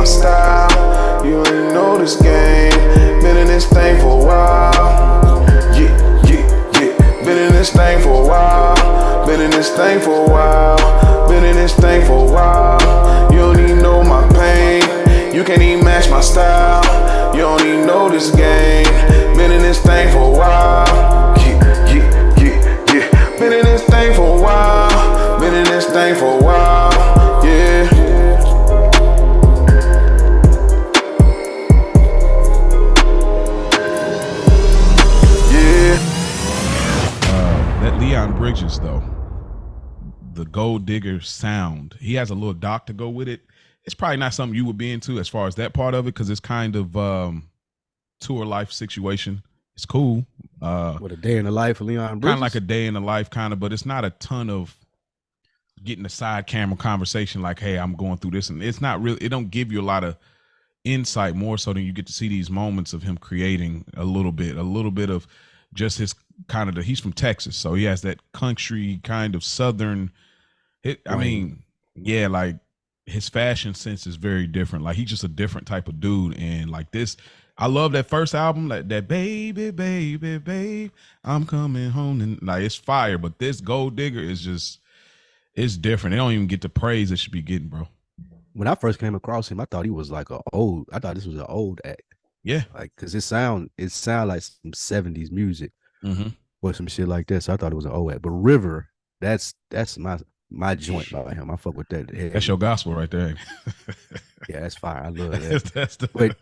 style. You ain't know this game. Been in this thing for a while. Yeah, yeah, yeah. Been in this thing for a while. Been in this thing for a while. Been in this thing for a while. You don't even know my pain. You can't even match my style. You don't even know this game. Been in this thing for a while. Yeah, yeah, yeah, yeah. Been in this thing for a while. Been in this thing for a while. Yeah. That Leon Bridges, though, the Gold Digger sound, he has a little doc to go with it. It's probably not something you would be into as far as that part of it, because it's kind of tour life situation. It's cool. What, a day in the life of Leon Bridges? Kind of like a day in the life, kind of, but it's not a ton of getting a side camera conversation like, hey, I'm going through this. And it's not really, it don't give you a lot of insight, more so than you get to see these moments of him creating a little bit of just his kind of he's from Texas. So he has that country kind of Southern, I mean, yeah, like his fashion sense is very different. Like he's just a different type of dude. And like this, I love that first album, like that baby, baby, babe, I'm coming home, and like it's fire. But this Gold Digger is just, it's different. They don't even get the praise it should be getting, bro. When I first came across him, I thought he was like I thought this was an old act. Yeah, like because it sound like some 70s music or some shit like that. So I thought it was an old act. But River, that's my joint by him. I fuck with that. That's your gospel right there. Yeah, that's fire. I love that. But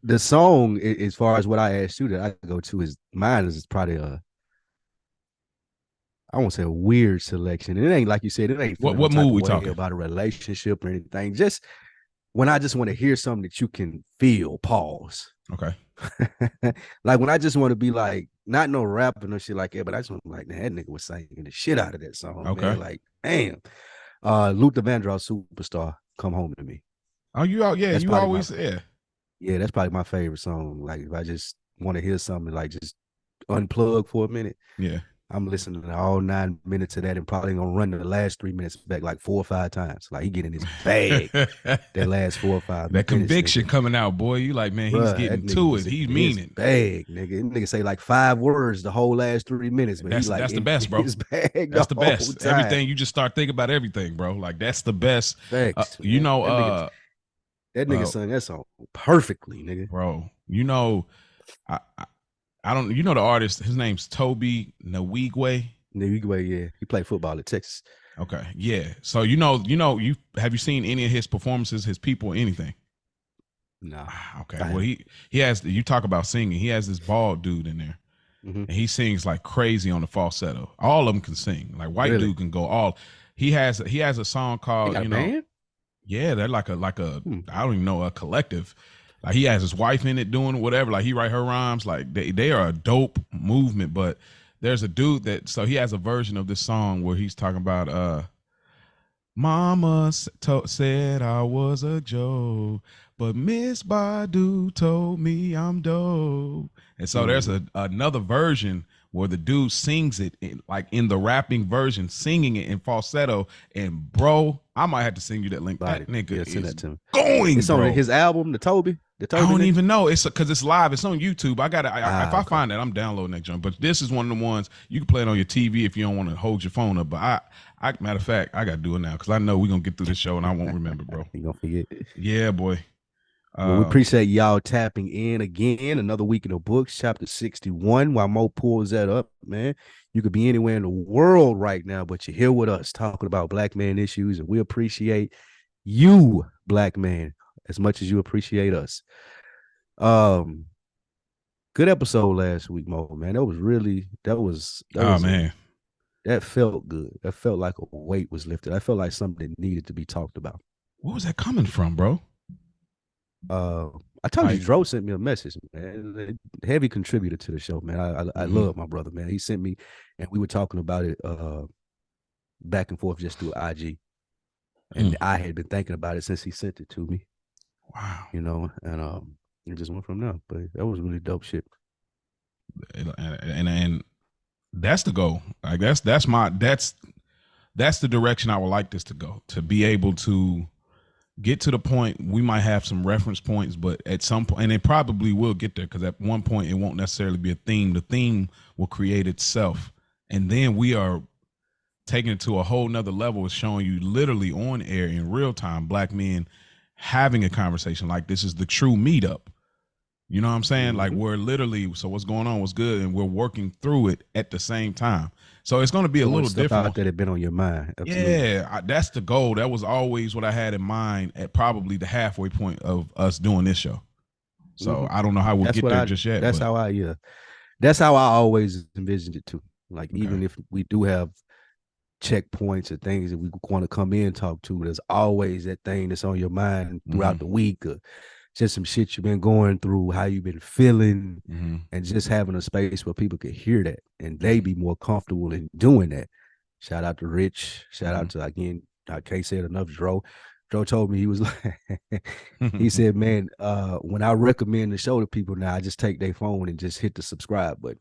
the song, as far as what I asked you that I go to, is mine is probably I won't say a weird selection. It ain't like you said. It ain't what mood we talking about a relationship or anything. Just when I just want to hear something that you can feel. Pause. Okay. Like when I just want to be like, not no rapping or shit like that, but I just want to be like, that nigga was singing the shit out of that song. Okay. Man. Like, damn. Luther Vandross, Superstar, Come Home to Me. Oh, you out? Yeah, that's you always Yeah, that's probably my favorite song. Like if I just want to hear something, like just unplug for a minute. Yeah. I'm listening to all 9 minutes of that and probably gonna run the last 3 minutes back like 4 or 5 times. Like he get in his bag that last 4 or 5 minutes. That conviction coming out, boy. You like, man, he's getting to it. He mean it. Bag, nigga. Nigga say like 5 words the whole last 3 minutes, man. That's the best, bro. That's the best. Time. Everything, you just start thinking about everything, bro. Like that's the best. Facts, you know, that nigga sung that song perfectly, nigga. Bro, you know, I don't, you know, the artist, his name's Toby Nwigwe. Nwigwe, yeah. He played football at Texas. Okay. Yeah. So, you have you seen any of his performances, his people, anything? No. Okay. Well, he has, you talk about singing. He has this bald dude in there and he sings like crazy on the falsetto. All of them can sing. Like white dude can go all, he has a song called, band? Yeah, they're like a I don't even know, a collective. Like he has his wife in it doing whatever. Like he write her rhymes. Like they are a dope movement. But there's a dude so he has a version of this song where he's talking about Mama said I was a joke, but Miss Badu told me I'm dope. And so there's another version where the dude sings it in the rapping version, singing it in falsetto. And bro, I might have to send you that link. That nigga send that to me. Going. It's on his album, the Toby. I don't even know. It's because it's live. It's on YouTube. I got it. If I find that, I'm downloading that junk. But this is one of the ones you can play it on your TV if you don't want to hold your phone up. But I matter of fact, I got to do it now because I know we're gonna get through this show and I won't remember, bro. You gonna forget? Yeah, boy. Well, we appreciate y'all tapping in again. Another week in the books, chapter 61. While Mo pulls that up, man, you could be anywhere in the world right now, but you're here with us talking about black man issues, and we appreciate you, black man, as much as you appreciate us. Good episode last week, Mo, man. Man, that felt good. That felt like a weight was lifted. I felt like something that needed to be talked about. Where was that coming from, bro? I told you, Dro sent me a message, man. A heavy contributor to the show, man. I love my brother, man. He sent me, and we were talking about it back and forth just through IG. And I had been thinking about it since he sent it to me. Wow. And it just went from there. But that was really dope shit. And that's the goal. Like that's the direction I would like this to go. To be able to get to the point, we might have some reference points, but at some point, and it probably will get there, because at one point it won't necessarily be a theme. The theme will create itself. And then we are taking it to a whole nother level, is showing you literally on air in real time, black men having a conversation like this is the true meetup. You know what I'm saying? Like, we're literally, so what's going on, what's good, and we're working through it at the same time. So it's going to be a little different. That had been on your mind. Absolutely. Yeah, that's the goal. That was always what I had in mind at probably the halfway point of us doing this show. So I don't know how we'll get there just yet. That's how I always envisioned it too. Like, even if we do have checkpoints or things that we want to come in and talk to, there's always that thing that's on your mind throughout the week, or just some shit you've been going through, how you've been feeling, and just having a space where people could hear that and they be more comfortable in doing that. Shout out to Rich. Shout out to, again, I can't say it enough, Dro. Dro told me, he was like, he said, man, when I recommend the show to people now, I just take their phone and just hit the subscribe button.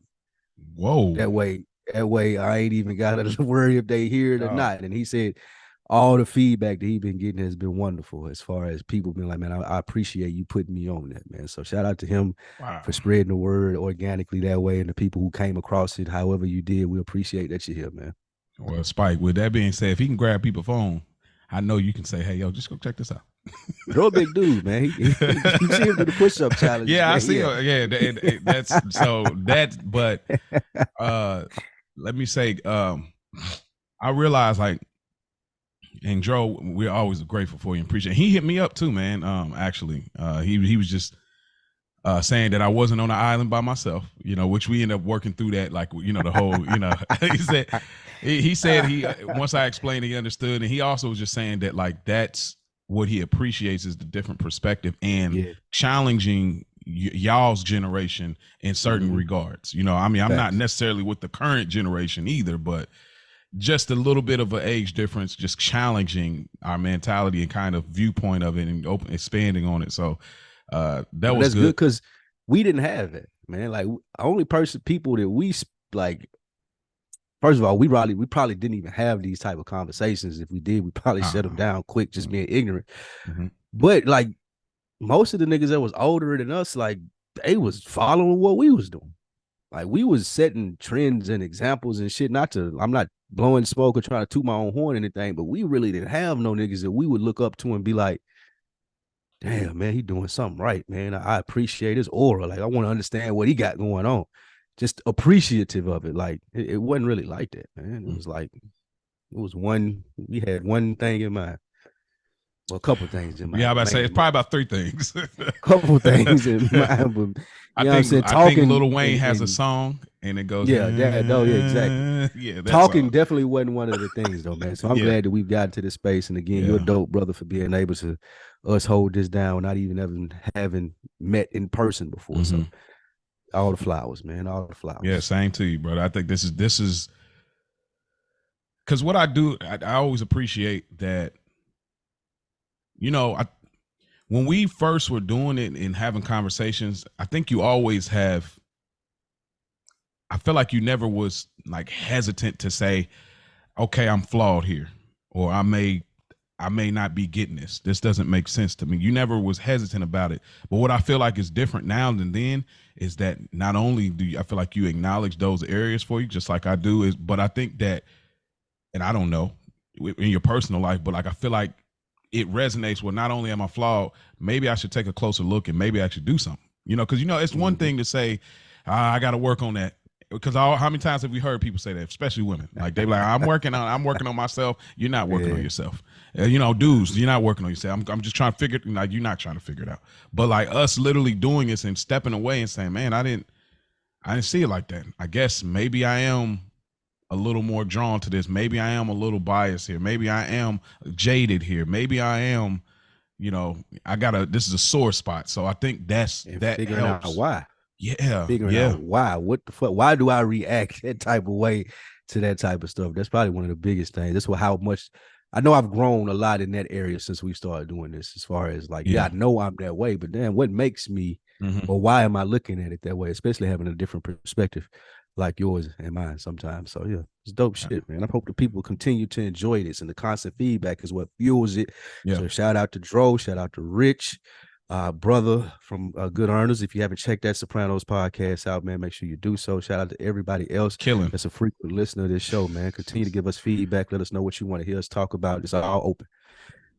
Whoa. That way I ain't even got to worry if they hear it or not. And he said all the feedback that he's been getting has been wonderful, as far as people being like, man, I appreciate you putting me on that, man. So shout out to him for spreading the word organically that way, and the people who came across it, however you did, we appreciate that you're here, man. Well, Spike, with that being said, if he can grab people's phone, I know you can say, hey, yo, just go check this out. Real big dude, man. You see him do the push-up challenge. Yeah, I see him. Yeah, that's so that, but let me say, I realize, like, and Dro, we're always grateful for you and appreciate it. He hit me up too, man. Actually, he was just saying that I wasn't on the island by myself, you know, which we ended up working through that, like, you know, the whole, you know, he said he once I explained, he understood, and he also was just saying that, like, that's what he appreciates is the different perspective and challenging y'all's generation in certain regards. You know, I mean, I'm not necessarily with the current generation either, but just a little bit of an age difference, just challenging our mentality and kind of viewpoint of it and expanding on it. So that's good because we didn't have it, man. Like, only people that we like, first of all, we probably didn't even have these type of conversations. If we did, we probably shut them down quick, just being ignorant. But like, most of the niggas that was older than us, like, they was following what we was doing. Like, we was setting trends and examples and shit. I'm not blowing smoke or trying to toot my own horn or anything, but we really didn't have no niggas that we would look up to and be like, damn, man, he doing something right, man. I appreciate his aura. Like, I want to understand what he got going on. Just appreciative of it. Like, it wasn't really like that, man. It was like, we had one thing in mind. Well, a couple things in mind. Yeah, I about to say it's probably about three things. A couple things in mind. But, I think Lil Wayne has a song and it goes. Exactly. Yeah, talking definitely wasn't one of the things, though, man. So I'm glad that we've gotten to this space. And again, you're a dope brother for being able to us hold this down, not even having met in person before. So all the flowers, man, all the flowers. Yeah, same to you, brother. I think this is because what I do, I always appreciate that. You know, when we first were doing it and having conversations, I think you always have, I feel like you never was like hesitant to say, okay, I'm flawed here, or I may not be getting this. This doesn't make sense to me. You never was hesitant about it. But what I feel like is different now than then is that not only do I feel like you acknowledge those areas for you, just like I do, but I think that, and I don't know in your personal life, but like, I feel like it resonates with not only am I flawed, maybe I should take a closer look and maybe I should do something, you know, because, you know, it's one thing to say, I got to work on that. Because how many times have we heard people say that, especially women? Like, they like, I'm working on myself. You're not working on yourself. You know, dudes, you're not working on yourself. I'm just trying to figure it. Like, you're not trying to figure it out. But like us literally doing this and stepping away and saying, man, I didn't see it like that. I guess maybe I am a little more drawn to this. Maybe I am a little biased here. Maybe I am jaded here. Maybe I am, you know, this is a sore spot. So I think that figuring helps. out why. Yeah. Figuring out why. What the fuck? Why do I react that type of way to that type of stuff? That's probably one of the biggest things. That's how much I know I've grown a lot in that area since we started doing this, as far as like, I know I'm that way, but then what makes me or why am I looking at it that way, especially having a different perspective like yours and mine sometimes. So It's dope shit, man. I hope the people continue to enjoy this, and the constant feedback is what fuels it. Yeah. So shout out to Dro, shout out to Rich, brother from Good Earners. If you haven't checked that Sopranos podcast out, man, make sure you do so. Shout out to everybody else Killing. that's a frequent listener to this show, man. Continue to give us feedback. Let us know what you want to hear us talk about. It's all open.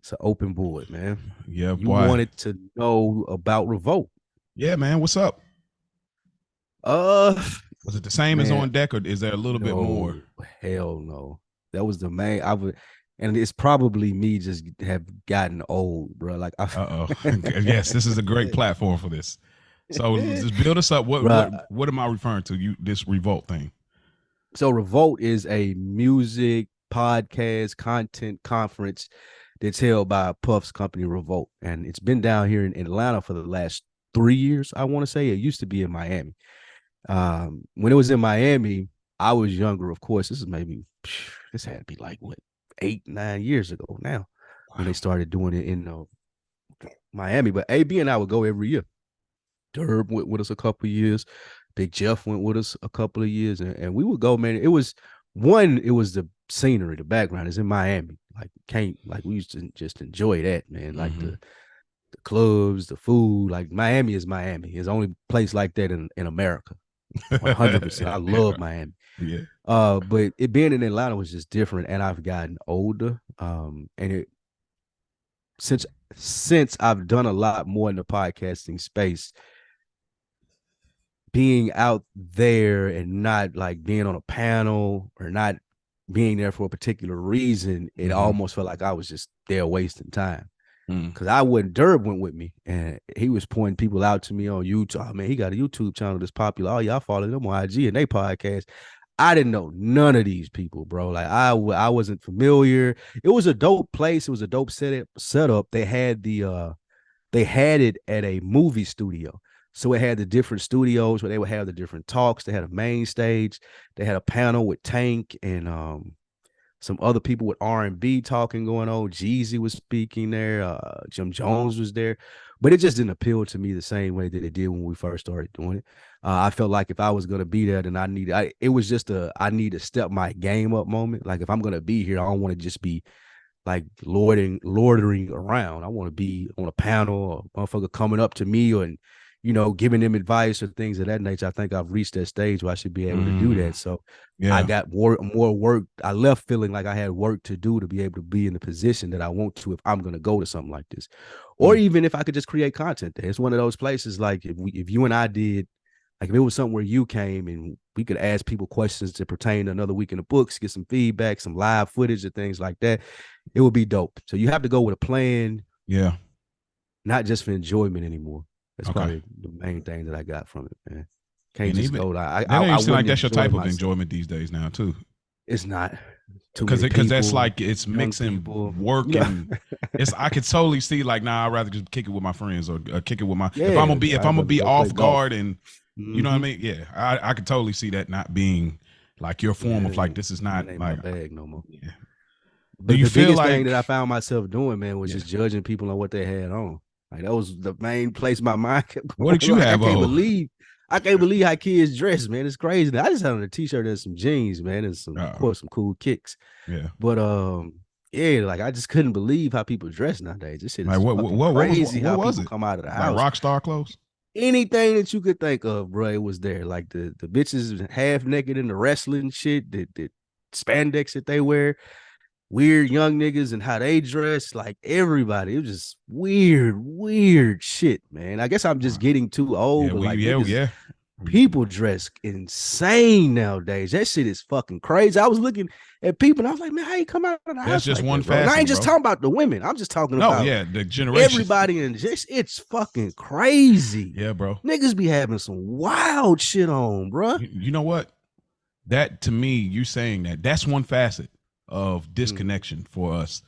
It's an open board, man. Yeah, you boy. wanted to know about Revolt. Yeah, man. What's up? Was it the same as On Deck, or is there a little bit more? Hell no. That was the main. And it's probably me just have gotten old, bro. Like, yes, this is a great platform for this. So just build us up. What am I referring to? This Revolt thing. So Revolt is a music podcast content conference that's held by Puff's company Revolt, and it's been down here in Atlanta for the last 3 years. I want to say it used to be in Miami. When it was in Miami, I was younger, of course. This had to be like 8-9 years ago now. When they started doing it in Miami. But AB and I would go every year. Derb went with us a couple of years. Big Jeff went with us a couple of years, and we would go, man. It was the scenery, the background is in Miami. We used to just enjoy that, man. Like the clubs, the food. Like Miami is Miami. It's the only place like that in America. 100%. I love Miami. Yeah. But it being in Atlanta was just different, and I've gotten older. And since I've done a lot more in the podcasting space, being out there and not like being on a panel or not being there for a particular reason, it almost felt like I was just there wasting time. Because Derb went with me, and he was pointing people out to me on YouTube. Oh, man, he got a YouTube channel that's popular. Oh, y'all follow them on IG and they podcast. I didn't know none of these people, bro. Like I wasn't familiar. It was a dope place. It was a dope setup. They had it at a movie studio. So it had the different studios where they would have the different talks. They had a main stage. They had a panel with Tank and some other people with R&B talking going on. Jeezy was speaking there. Jim Jones was there. But it just didn't appeal to me the same way that it did when we first started doing it. I felt like if I was going to be there, then I need to step my game up moment. Like if I'm going to be here, I don't want to just be like loitering around. I want to be on a panel or motherfucker coming up to me and, giving them advice or things of that nature. I think I've reached that stage where I should be able to do that. So I got more work. I left feeling like I had work to do to be able to be in the position that I want to if I'm going to go to something like this. Or even if I could just create content there. It's one of those places like if you and I did, like if it was something where you came and we could ask people questions to pertain to another week in the books, get some feedback, some live footage and things like that, it would be dope. So you have to go with a plan. Yeah. Not just for enjoyment anymore. That's probably the main thing that I got from it, man. Can't just go. I seem like that's your type of enjoyment these days now too. It's not because that's like it's mixing work and it's. I could totally see like I'd rather just kick it with my friends or kick it with my. If I'm gonna be off guard and you know what I mean. Yeah, I could totally see that not being like your form of like this is not like my bag no more. Yeah. But the biggest thing that I found myself doing, man, was just judging people on what they had on. Like that was the main place my mind kept going. What did you have? I can't believe how kids dress, man. It's crazy. I just had on a t-shirt and some jeans, man, and of course some cool kicks. Yeah. But like I just couldn't believe how people dress nowadays. This shit is what crazy. What was people it? Come out of the like house. Rock star clothes. Anything that you could think of, bro, it was there. Like the bitches half naked in the wrestling shit, the spandex that they wear. Weird young niggas and how they dress, like everybody. It was just weird shit, man. I guess I'm just getting too old. People dress insane nowadays. That shit is fucking crazy. I was looking at people and I was like, man, how you come out of the house? That's just like one that, fashion. I ain't just talking about the women. I'm just talking about the generation. Everybody in this. It's fucking crazy. Yeah, bro. Niggas be having some wild shit on, bro. You know what? That to me, you saying that's one facet of disconnection for us.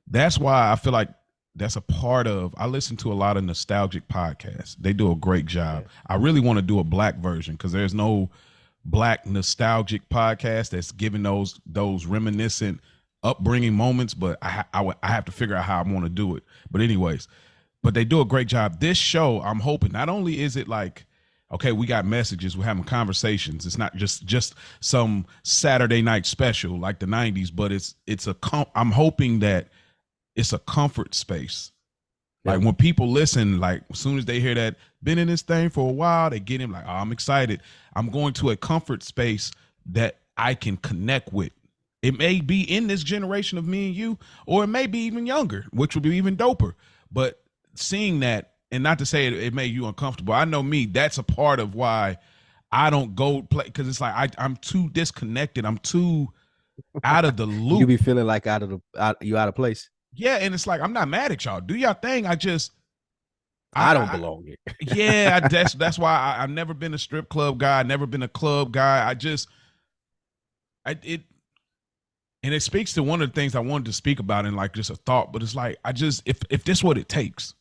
That's why I feel like that's a part of. I listen to a lot of nostalgic podcasts. They do a great job. I really want to do a black version because there's no black nostalgic podcast that's giving those reminiscent upbringing moments. But I have to figure out how I want to do it. But anyways, but they do a great job. This show, I'm hoping not only is it like, okay, we got messages, we're having conversations. It's not just some Saturday night special like the 90s, but I'm hoping that it's a comfort space. Like when people listen, like as soon as they hear that, been in this thing for a while, they get him like, oh, I'm excited. I'm going to a comfort space that I can connect with. It may be in this generation of me and you, or it may be even younger, which would be even doper. But seeing that, and not to say it made you uncomfortable, I know me, that's a part of why I don't go play, because it's like I'm too disconnected. I'm too out of the loop. You be feeling like you out of place. Yeah, and it's like, I'm not mad at y'all. Do y'all thing. I don't belong here. Yeah, that's why I've never been a strip club guy. Never been a club guy. And it speaks to one of the things I wanted to speak about in like just a thought, but it's like, if this is what it takes,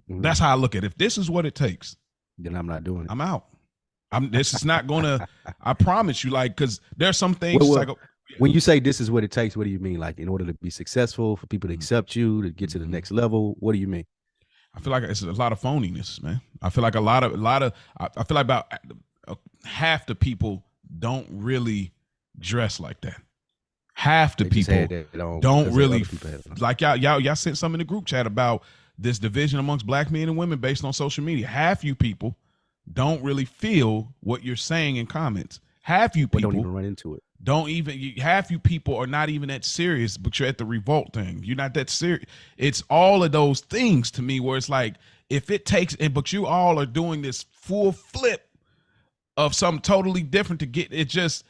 that's how I look at it. If this is what it takes, then I'm not doing it. I'm out. This is not gonna, I promise you, like, cause there's some things when you say this is what it takes, what do you mean? Like in order to be successful, for people to accept you, to get to the next level, what do you mean? I feel like it's a lot of phoniness, man. I feel like I feel like about half the people don't really dress like that. Half the people don't really, like y'all sent some in the group chat about this division amongst black men and women based on social media. Half you people don't really feel what you're saying in comments. Half you people don't even run into it. Half you people are not even that serious, but you're at the revolt thing. You're not that serious. It's all of those things to me where it's like, if it takes, but you all are doing this full flip of something totally different to get it.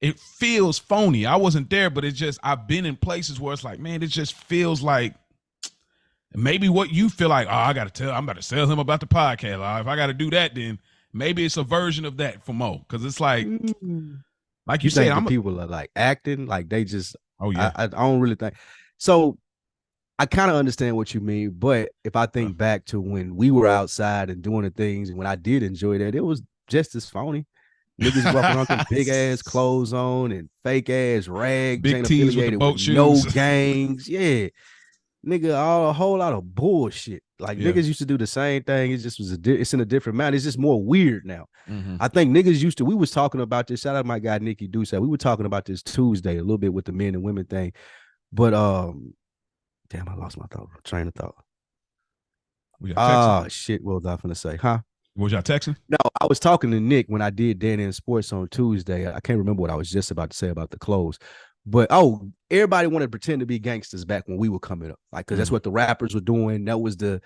It feels phony. I wasn't there, but I've been in places where it's like, man, it just feels like maybe what you feel like, I'm about to tell him about the podcast. If I got to do that, then maybe it's a version of that for Mo. Cause it's like, like you said, people are like acting like they just, oh yeah. I don't really think so. I kind of understand what you mean, but if I think back to when we were outside and doing the things, and when I did enjoy that, it was just as phony. Niggas walking around with big ass clothes on and fake ass rags, big tees with the boat shoes. No gangs. Yeah. Nigga, a whole lot of bullshit. Like niggas used to do the same thing. It just was it's in a different manner. It's just more weird now. I think niggas we was talking about this. Shout out to my guy Nikki Duce. We were talking about this Tuesday a little bit with the men and women thing. But damn, I lost my train of thought. Shit. What was I finna say? Huh? Was y'all texting? No, I was talking to Nick when I did DeadEnd Sports on Tuesday. I can't remember what I was just about to say about the clothes. But everybody wanted to pretend to be gangsters back when we were coming up, like, because that's what the rappers were doing. That was the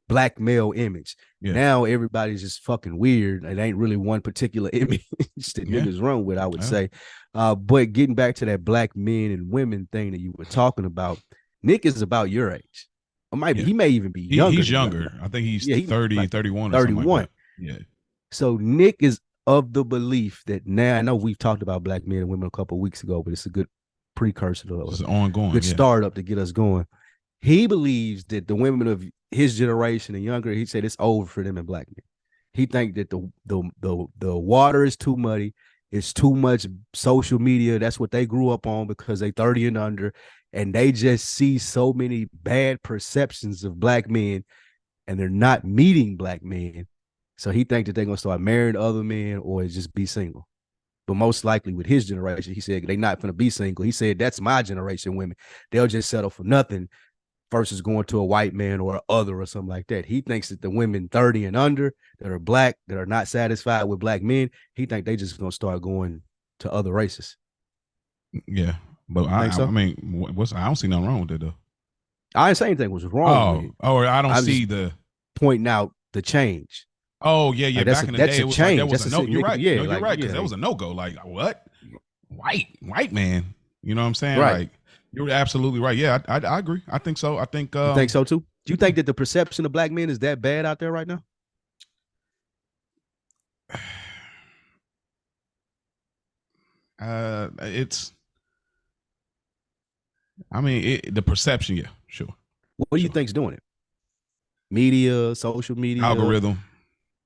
black male image. Now everybody's just fucking weird. It ain't really one particular image that niggas run with, I would say. But getting back to that black men and women thing that you were talking about, Nick is about your age. Or he may even be younger. He's younger. I think he's 30, like 31 or 31. Something like that. Yeah. So Nick is of the belief that now, I know we've talked about black men and women a couple of weeks ago, but it's a good precursor to it's ongoing, good startup to get us going. He believes that the women of his generation and younger, he said it's over for them and black men. He think that the water is too muddy. It's too much social media. That's what they grew up on because they 30 and under, and they just see so many bad perceptions of black men, and they're not meeting black men. So he think that they're gonna start marrying other men or just be single. But most likely with his generation, he said they're not gonna be single. He said that's my generation women. They'll just settle for nothing versus going to a white man or other or something like that. He thinks that the women 30 and under that are black, that are not satisfied with black men, he think they just gonna start going to other races. Yeah, but I mean, I don't see nothing wrong with it though. I didn't say anything was wrong. I don't see the pointing out the change. Oh yeah. Like, back in the day, it was change. Like, there was a no. You're right. Yeah, no, you're right, because there was a no-go. Like, what? White man. You know what I'm saying? Right. Like, you're absolutely right. Yeah, I agree. I think so. I think. You think so too? Do you think that the perception of black men is that bad out there right now? It's. I mean, the perception. Yeah, sure. What do you think's doing it? Media, social media, algorithm.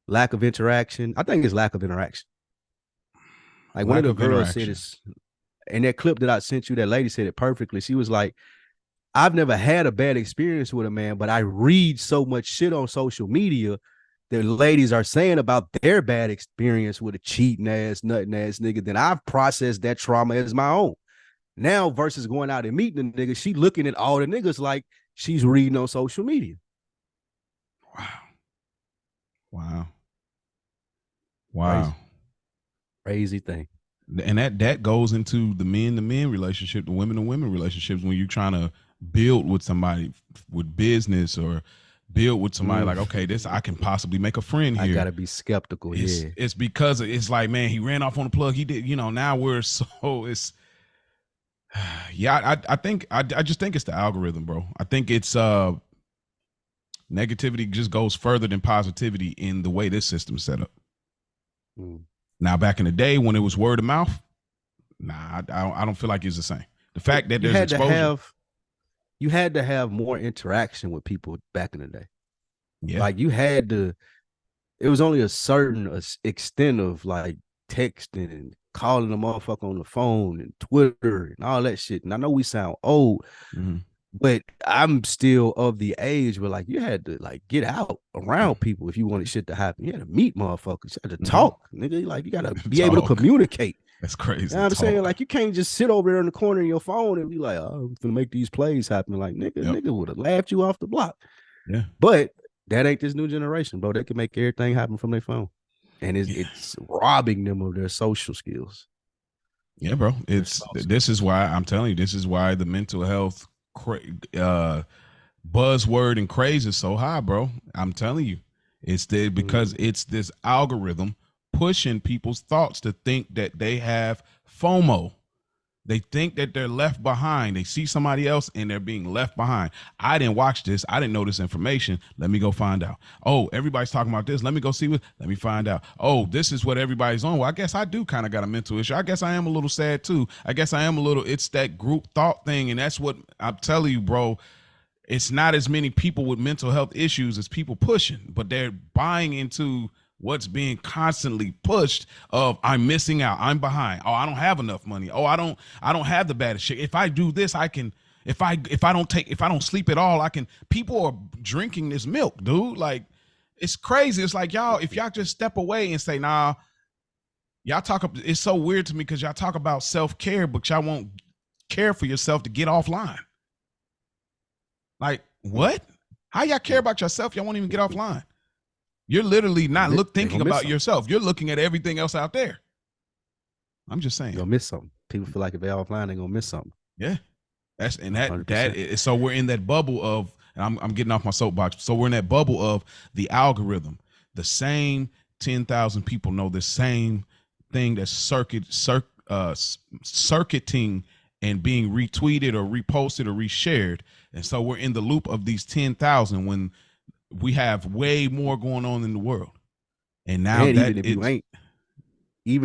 Lack of interaction. I think it's lack of interaction. Like one of the girls said it's in that clip that I sent you, that lady said it perfectly. She was like, I've never had a bad experience with a man, but I read so much shit on social media the ladies are saying about their bad experience with a cheating ass, nutting ass nigga, then I've processed that trauma as my own. Now versus going out and meeting the nigga, she looking at all the niggas like she's reading on social media. Wow. Crazy thing. And that goes into the men to men relationship, the women to women relationships, when you're trying to build with somebody with business or build with somebody like, okay, this I can possibly make a friend here. I gotta be skeptical. It's because it's like, man, he ran off on the plug. He did, now we're so it's I think I just think it's the algorithm, bro. I think it's negativity just goes further than positivity in the way this system's set up. Now, back in the day when it was word of mouth, I don't feel like it's the same. The fact that there's exposure. You had to have more interaction with people back in the day. Yeah. Like you had to, it was only a certain extent of like texting and calling a motherfucker on the phone and Twitter and all that shit. And I know we sound old, but I'm still of the age where like you had to like get out around people if you wanted shit to happen. You had to meet motherfuckers. You had to talk, nigga. Like you gotta be able to communicate. That's crazy. You know what I'm saying? Like you can't just sit over there in the corner of your phone and be like, oh, I'm gonna make these plays happen. Like nigga would have laughed you off the block. Yeah. But that ain't this new generation, bro. They can make everything happen from their phone. And it's robbing them of their social skills. Yeah, bro. This is why I'm telling you, this is why the mental health buzzword and craze is so high, bro. I'm telling you, because it's this algorithm pushing people's thoughts to think that they have FOMO. They think that they're left behind. They see somebody else and they're being left behind. I didn't watch this. I didn't know this information. Let me go find out. Oh, everybody's talking about this. Let me go see what. Let me find out. Oh, this is what everybody's on. Well, I guess I do kind of got a mental issue. I guess I am a little sad too. I guess I am a little. It's that group thought thing. And that's what I'm telling you, bro. It's not as many people with mental health issues as people pushing, but they're buying into what's being constantly pushed of I'm missing out. I'm behind. Oh, I don't have enough money. Oh, I don't have the baddest shit. If I do this, I can, if I don't sleep at all, I can. People are drinking this milk, dude. Like it's crazy. It's like if y'all just step away and say, nah, y'all talk, it's so weird to me because y'all talk about self-care, but y'all won't care for yourself to get offline. Like what? How y'all care about yourself? Y'all won't even get offline. You're literally not thinking about yourself. You're looking at everything else out there. I'm just saying. You're gonna miss something. People feel like if they're offline, they're gonna miss something. Yeah. So we're in that bubble of, and I'm getting off my soapbox. So we're in that bubble of the algorithm. The same 10,000 people know the same thing that's circuiting and being retweeted or reposted or reshared. And so we're in the loop of these 10,000 when we have way more going on in the world. And now even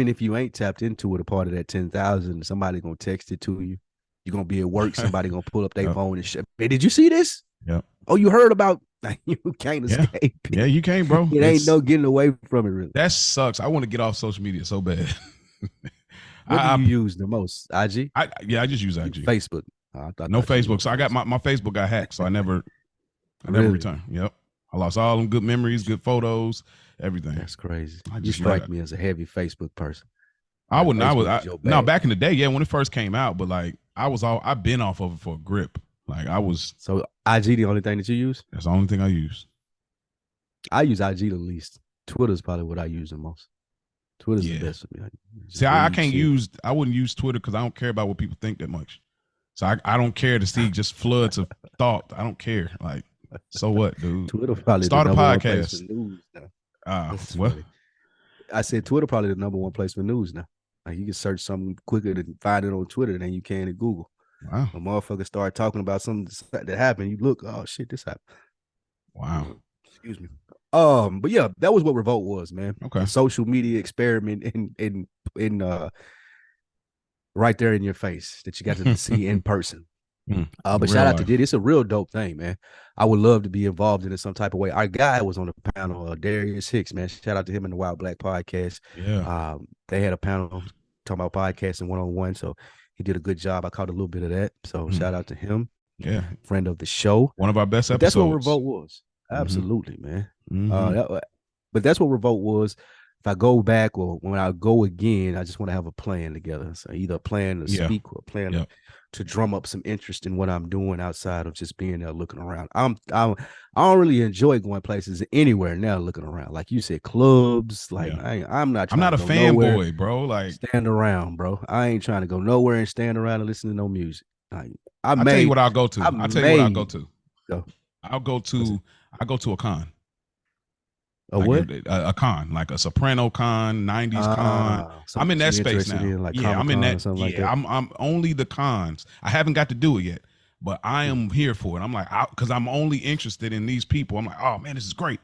if you ain't tapped into it, a part of that 10,000, somebody gonna text it to you. You're gonna be at work, somebody gonna pull up their phone and shit. Hey, did you see this? Yeah. Oh, you heard about you can't escape. Yeah, you can't, bro. It ain't no getting away from it, really. That sucks. I want to get off social media so bad. What do you use the most? IG? I just use IG. Facebook. No Facebook. So I got my Facebook got hacked. So I never returned. Yep. I lost all them good memories, good photos, everything. That's crazy. You strike me as a heavy Facebook person. Back in the day, yeah, when it first came out, but like I've been off of it for a grip. Like I was. So IG the only thing that you use? That's the only thing I use. I use IG the least. Twitter's probably what I use the most. Twitter's the best for me. I wouldn't use Twitter because I don't care about what people think that much. So I don't care to see just floods of thought. I don't care. Like, so what, dude? Twitter probably start a podcast. What? I said Twitter probably the number one place for news now. Like you can search something quicker to find it on Twitter than you can at Google. Wow. A motherfucker start talking about something that happened. You look, oh shit, this happened. Wow. Excuse me. But yeah, that was what Revolt was, man. Okay. A social media experiment in right there in your face that you got to see in person. But shout out to Diddy. It's a real dope thing, man. I would love to be involved in it some type of way. Our guy was on the panel, Darius Hicks, man. Shout out to him in the Wild Black podcast. Yeah. They had a panel talking about podcasting one-on-one, so he did a good job. I caught a little bit of that, so shout out to him. Yeah, friend of the show. One of our best episodes. That's what Revolt was. Absolutely, man. But that's what Revolt was. If I go back or when I go again, I just want to have a plan together. So either a plan to Yeah. speak or a plan Yeah. to drum up some interest in what I'm doing outside of just being there looking around. I don't really enjoy going places anywhere now looking around. Like you said, clubs. Like Yeah. I'm not I'm trying not to a go nowhere. fanboy, bro. Like, Stand around, bro. I ain't trying to go nowhere and stand around and listen to no music. Like I'll tell you what I'll go to. I I'll tell you what I'll go made to. go. I'll go to a con. A Like what? a con, like a Soprano con, 90s con. I'm in that space now. In, like Yeah, I'm in Comic-Con that. or something Yeah, like that. I'm only the cons. I haven't got to do it yet, but I am here for it. I'm like, because I'm only interested in these people. I'm like, oh man, this is great.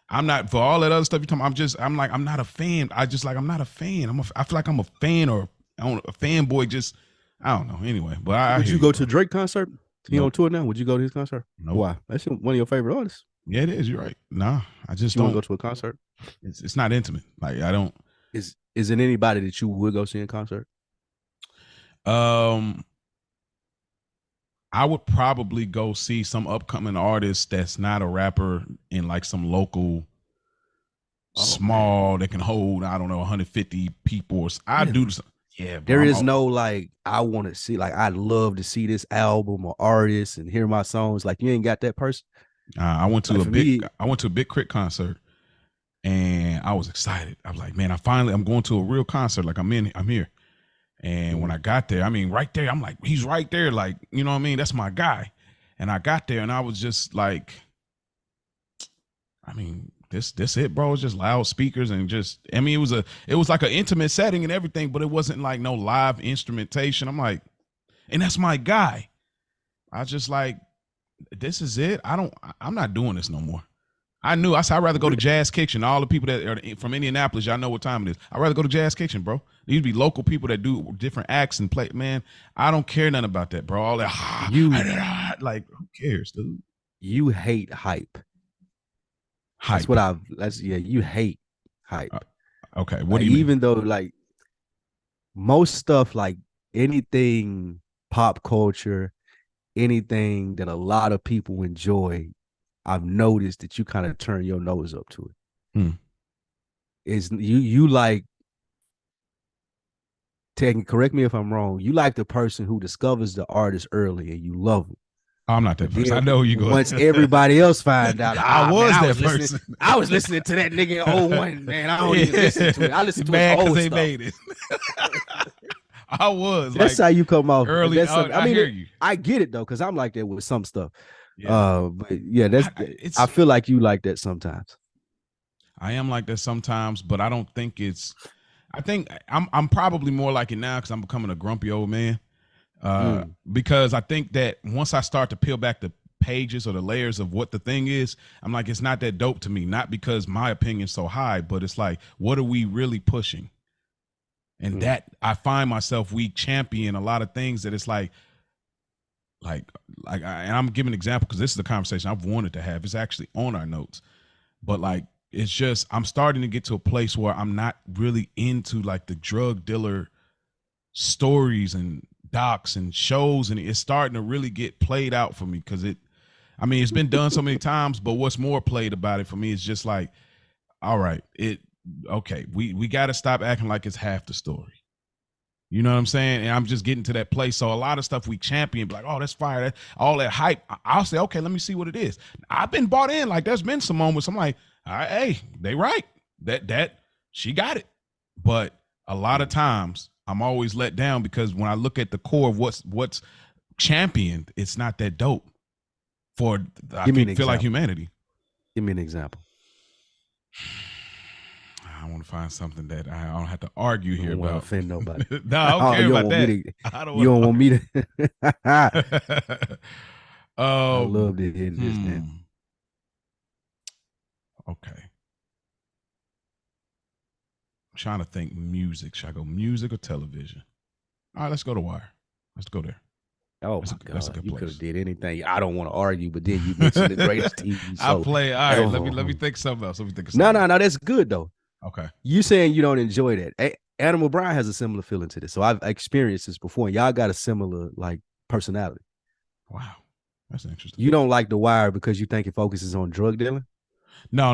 I'm not for all that other stuff you're talking about. I'm not a fan. I'm not a fan. I feel like I'm a fan or a fanboy. Just, I don't know. Anyway, but Would you go to bro. Drake concert? He Nope. on tour now. Would you go to his concert? Nope. Why? That's one of your favorite artists. Yeah, it is. You're right. Nah, I just You don't. want to go to a concert? It's not intimate. Like I don't. Is it anybody that you would go see in concert? I would probably go see some upcoming artist that's not a rapper in like some local small that can hold, I don't know, 150 people. Yeah, bro, there is no like I want to see, like I'd love to see this album or artist and hear my songs. Like you ain't got that person. I went to a Big Crit concert and I was excited. I was like, man, I'm going to a real concert. Like I'm here. And when I got there, I mean, right there, I'm like, he's right there. Like, you know what I mean? That's my guy. And I got there and I was just like, I mean, this it, bro. It's just loud speakers and just, I mean, it was like an intimate setting and everything, but it wasn't like no live instrumentation. I'm like, and that's my guy. I was just like, this is it. I'm not doing this no more. I said, I'd rather go to Jazz Kitchen. All the people that are from Indianapolis, y'all know what time it is. I'd rather go to Jazz Kitchen, bro. There used to be local people that do different acts and play. Man, I don't care nothing about that, bro. All that, like, who cares, dude? You hate hype. Hype. You hate hype. Okay, what do you mean? Even though, like, most stuff, like anything pop culture, anything that a lot of people enjoy, I've noticed that you kind of turn your nose up to it. Is you like taking, correct me if I'm wrong, you like the person who discovers the artist early and you love them. I'm not that person. I know who you go. Once everybody else find out, I was that person. I was listening to that nigga in 01, man. I don't even listen to it. I listen to his old stuff. Made it. I was. That's like, how you come off early. I mean, hear you. I get it though, because I'm like that with some stuff. Yeah. But yeah, I feel like you like that sometimes. I am like that sometimes, but I don't think I think I'm probably more like it now because I'm becoming a grumpy old man. Because I think that once I start to peel back the pages or the layers of what the thing is, I'm like, it's not that dope to me. Not because my opinion's so high, but it's like, what are we really pushing? And that I find myself, we champion a lot of things that it's like, and I'm giving an example because this is the conversation I've wanted to have. It's actually on our notes, but like, it's just, I'm starting to get to a place where I'm not really into like the drug dealer stories and docs and shows, and it's starting to really get played out for me because it's been done so many times, but what's more played about it for me is just like, all right, we got to stop acting like it's half the story. You know what I'm saying? And I'm just getting to that place. So a lot of stuff we champion, like, oh, that's fire, all that hype. I'll say, okay, let me see what it is. I've been bought in. Like, there's been some moments I'm like, all right, hey, they right. That she got it. But a lot of times I'm always let down because when I look at the core of what's championed, it's not that dope for I feel like humanity. Give me an example. I want to find something that I don't have to argue here about. Offend nobody. No, I don't care about that. You don't want me to. I love to hear this, man. Okay. I'm trying to think music. Should I go music or television? All right, let's go to Wire. Let's go there. Oh, my God. That's a good place. You could have did anything. I don't want to argue, but then you mentioned the greatest TV show. I play. All right, let me think something else. No, that's good, though. Okay. You saying you don't enjoy that. Adam O'Brien has a similar feeling to this. So I've experienced this before, and y'all got a similar, like, personality. Wow. That's interesting. You don't like The Wire because you think it focuses on drug dealing? No.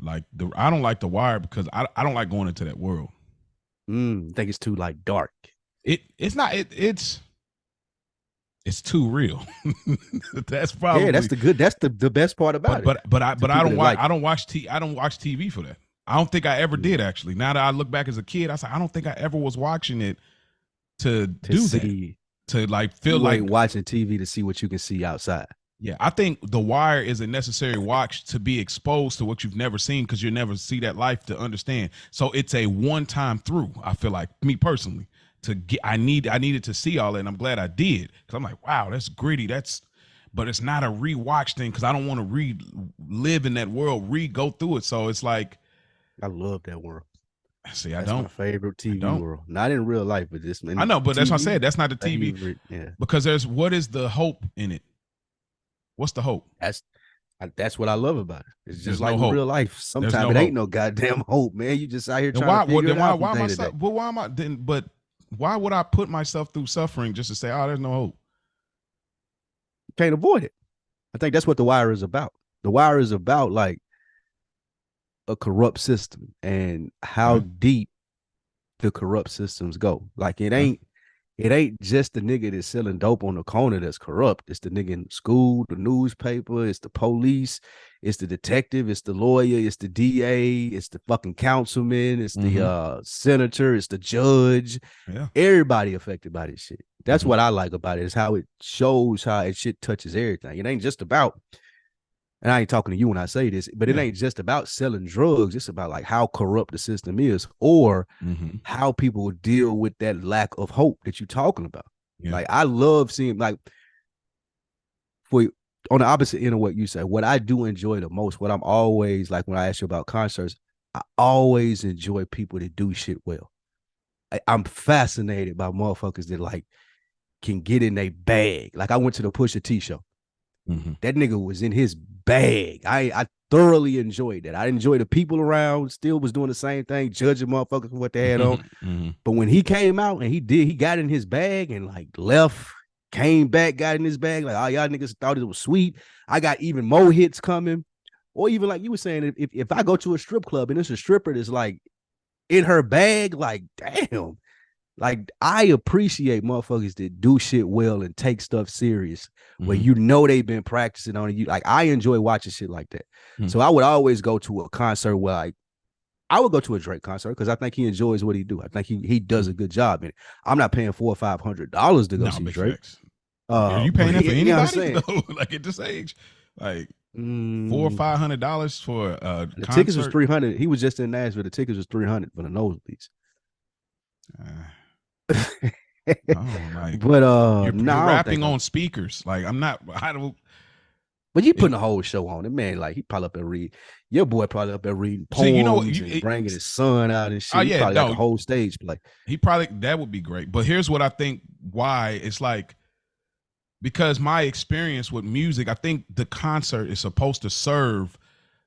Like I don't like The Wire because I don't like going into that world. I think it's too like dark. It's not it's too real. That's probably Yeah, that's the best part about it. But I don't watch like I don't watch TV for that. I don't think I ever did actually. Now that I look back as a kid, I don't think I ever was watching it to do see, that. To like feel you like ain't watching TV to see what you can see outside. yeah, I think The Wire is a necessary watch to be exposed to what you've never seen because you never see that life to understand. So it's a one time through. I feel like me personally to get. I needed to see all that, and I'm glad I did because I'm like, wow, that's gritty. But it's not a rewatch thing because I don't want to live in that world, go through it. So it's like, I love that world. See, that's my favorite TV world. Not in real life, but this. I know, but that's what I said. That's not the TV. Favorite, yeah. Because what is the hope in it? What's the hope? That's what I love about it. It's just like no real life. Sometimes it ain't no goddamn hope, man. You just out here trying to figure it out. But why would I put myself through suffering just to say, oh, there's no hope? You can't avoid it. I think that's what The Wire is about. The Wire is about like a corrupt system and how deep the corrupt systems go. Like it ain't just the nigga that's selling dope on the corner that's corrupt. It's the nigga in the school, the newspaper, it's the police, it's the detective, it's the lawyer, it's the DA, it's the fucking councilman, it's the senator, it's the judge. Yeah. Everybody affected by this shit. That's what I like about it, is how it shows how it shit touches everything. It ain't just about, and I ain't talking to you when I say this, but it ain't just about selling drugs. It's about like how corrupt the system is, or how people will deal with that lack of hope that you're talking about. Yeah. Like I love seeing, like, on the opposite end of what you say, what I do enjoy the most, what I'm always like when I ask you about concerts, I always enjoy people that do shit well. I'm fascinated by motherfuckers that like can get in their bag. Like I went to the Pusha T show. That nigga was in his bag. I thoroughly enjoyed that. I enjoyed the people around, still was doing the same thing, judging motherfuckers for what they had on. But when he came out and he got in his bag and like left, came back, got in his bag, like, oh, y'all niggas thought it was sweet. I got even more hits coming. Or even like you were saying, if I go to a strip club and it's a stripper that's like in her bag, like, damn. Like, I appreciate motherfuckers that do shit well and take stuff serious, where you know they've been practicing on it. You like, I enjoy watching shit like that. So I would always go to a concert where like, I would go to a Drake concert because I think he enjoys what he do. I think he does a good job in it. I'm not paying $400 or $500 to go see Drake. Are you paying that for anybody? No, like at this age, like $400 or $500 for a the concert? Tickets was $300. He was just in Nashville. The tickets was $300 for the nosebleeds. But you're rapping on speakers. Like I'm not. I don't. But you putting a whole show on it, man. Like he probably up there reading. Your boy probably up there reading poems, and bringing his son out and shit. Oh yeah, he probably got the whole stage play. That would be great. But here's what I think. Why it's like, because my experience with music, I think the concert is supposed to serve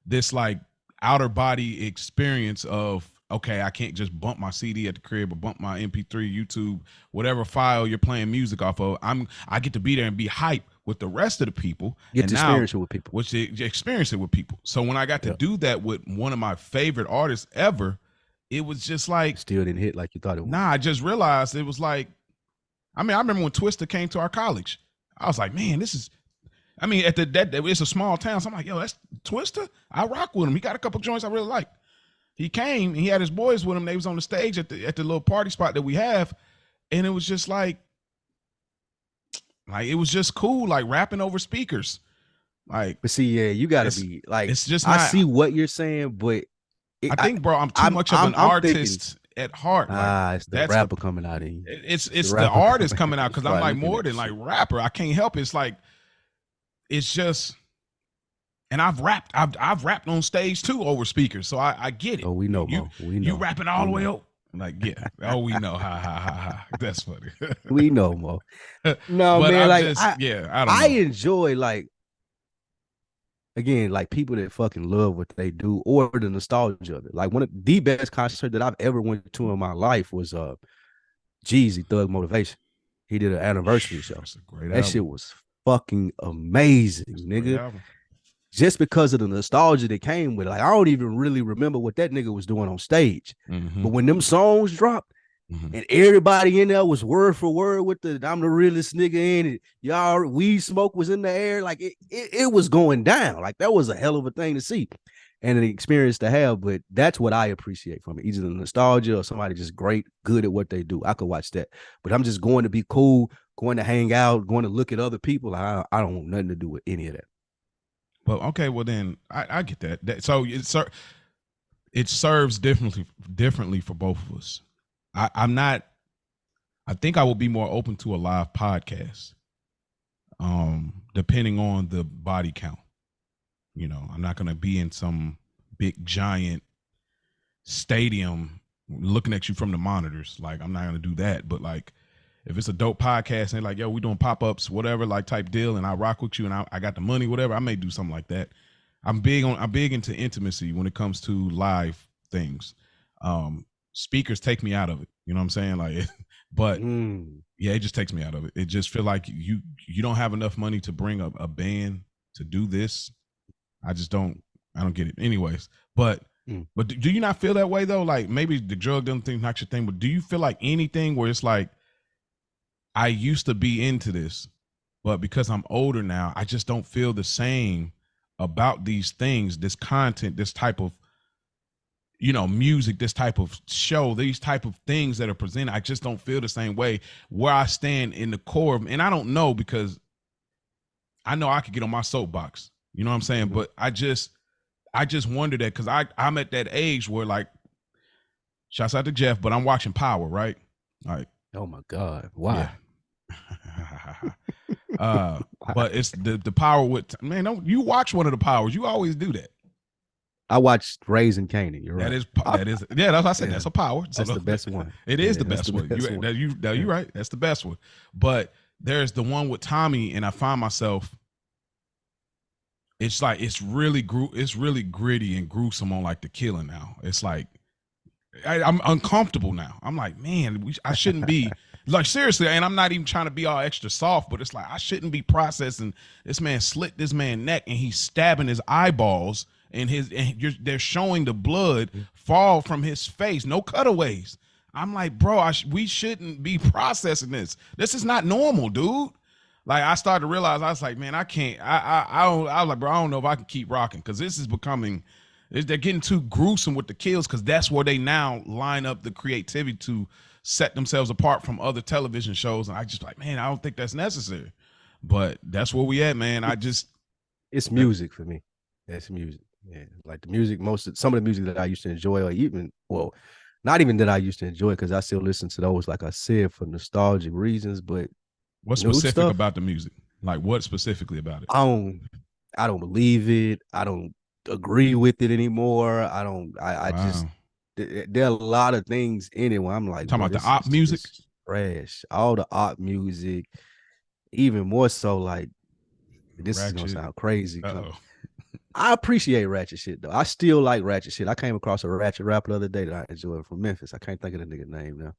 this like outer body experience of, okay, I can't just bump my CD at the crib or bump my MP3, YouTube, whatever file you're playing music off of. I get to be there and be hype with the rest of the people. Get to experience it with people. Experience it with people. So when I got to do that with one of my favorite artists ever, it was just like, still didn't hit like you thought it would. Nah, I just realized it was like, I remember when Twista came to our college. I was like, man, it's a small town. So I'm like, yo, that's Twista. I rock with him. He got a couple joints I really like. He came and he had his boys with him. They was on the stage at the little party spot that we have. And it was just like it was just cool, like rapping over speakers. Like, but see, yeah, you gotta be like, it's just I see what you're saying, but I think, bro, I'm too much of an artist at heart. It's the rapper coming out of you. It's the artist coming out, because I'm like more than like rapper. I can't help it. It's like, it's just, and I've rapped on stage too over speakers, so I get it. Oh, we know, you, we know. You rapping all the way up. Like, yeah. Oh, we know. Ha. That's funny. We know, Mo. No, but man, like, I don't know. I enjoy, like, again, like people that fucking love what they do, or the nostalgia of it. Like one of the best concerts that I've ever went to in my life was Jeezy Thug Motivation. He did an anniversary show. That's a great that album. Shit was fucking amazing, nigga. just because of the nostalgia that came with it. Like I don't even really remember what that nigga was doing on stage. But when them songs dropped and everybody in there was word for word with the I'm the realest nigga in it, y'all weed smoke was in the air, like it was going down. Like that was a hell of a thing to see and an experience to have. But that's what I appreciate from it. Either the nostalgia or somebody just great, good at what they do. I could watch that. But I'm just going to be cool, going to hang out, going to look at other people. I don't want nothing to do with any of that. Well, okay, well then I get that. So it serves differently for both of us. I'm not. I think I will be more open to a live podcast, depending on the body count. You know, I'm not going to be in some big giant stadium looking at you from the monitors. Like, I'm not going to do that. But like, if it's a dope podcast and like, yo, we doing pop-ups, whatever, like type deal, and I rock with you and I got the money, whatever, I may do something like that. I'm big into intimacy when it comes to live things. Speakers take me out of it. You know what I'm saying? Like, but yeah, it just takes me out of it. It just feel like you don't have enough money to bring a band to do this. I don't get it. Anyways, but do you not feel that way though? Like maybe the drug doesn't think not your thing, but do you feel like anything where it's like, I used to be into this, but because I'm older now, I just don't feel the same about these things, this content, this type of, you know, music, this type of show, these type of things that are presented. I just don't feel the same way where I stand in the core of, and I don't know because I know I could get on my soapbox. You know what I'm saying? But I just wonder that because I'm at that age where like, shouts out to Jeff, but I'm watching Power, right? Like, oh my God, why? Yeah. But it's the Power with man. Don't you watch one of the Powers? You always do that. I watched Raising Kanan. You're right. That is yeah. That's what I said. Yeah. That's a Power. That's the best one. It is the best one. You're right. That's the best one. But there's the one with Tommy, and I find myself. It's like it's really gritty and gruesome on like the killing now. It's like I'm uncomfortable now. I'm like, man, I shouldn't be like seriously, and I'm not even trying to be all extra soft, but it's like I shouldn't be processing this man slit this man's neck and he's stabbing his eyeballs and they're showing the blood fall from his face, no cutaways. I'm like, bro, we shouldn't be processing this. This is not normal, dude. Like I started to realize, I was like, man, I can't. I was like, bro, I don't know if I can keep rocking because this is becoming. They're getting too gruesome with the kills because that's where they now line up the creativity to set themselves apart from other television shows. And I just like, man, I don't think that's necessary. But that's where we at, man. It's music for me. That's music. Yeah, like the music. Some of the music that I used to enjoy, or even not even that I used to enjoy because I still listen to those, like I said, for nostalgic reasons, but. What's specific about the music? Like what specifically about it? I don't believe it. I don't agree with it anymore. I just there are a lot of things in it where I'm like talking about the op music. Trash. All the op music, even more so like this ratchet. Is gonna sound crazy. I appreciate ratchet shit though. I still like ratchet shit. I came across a ratchet rapper the other day that I enjoyed from Memphis. I can't think of the nigga name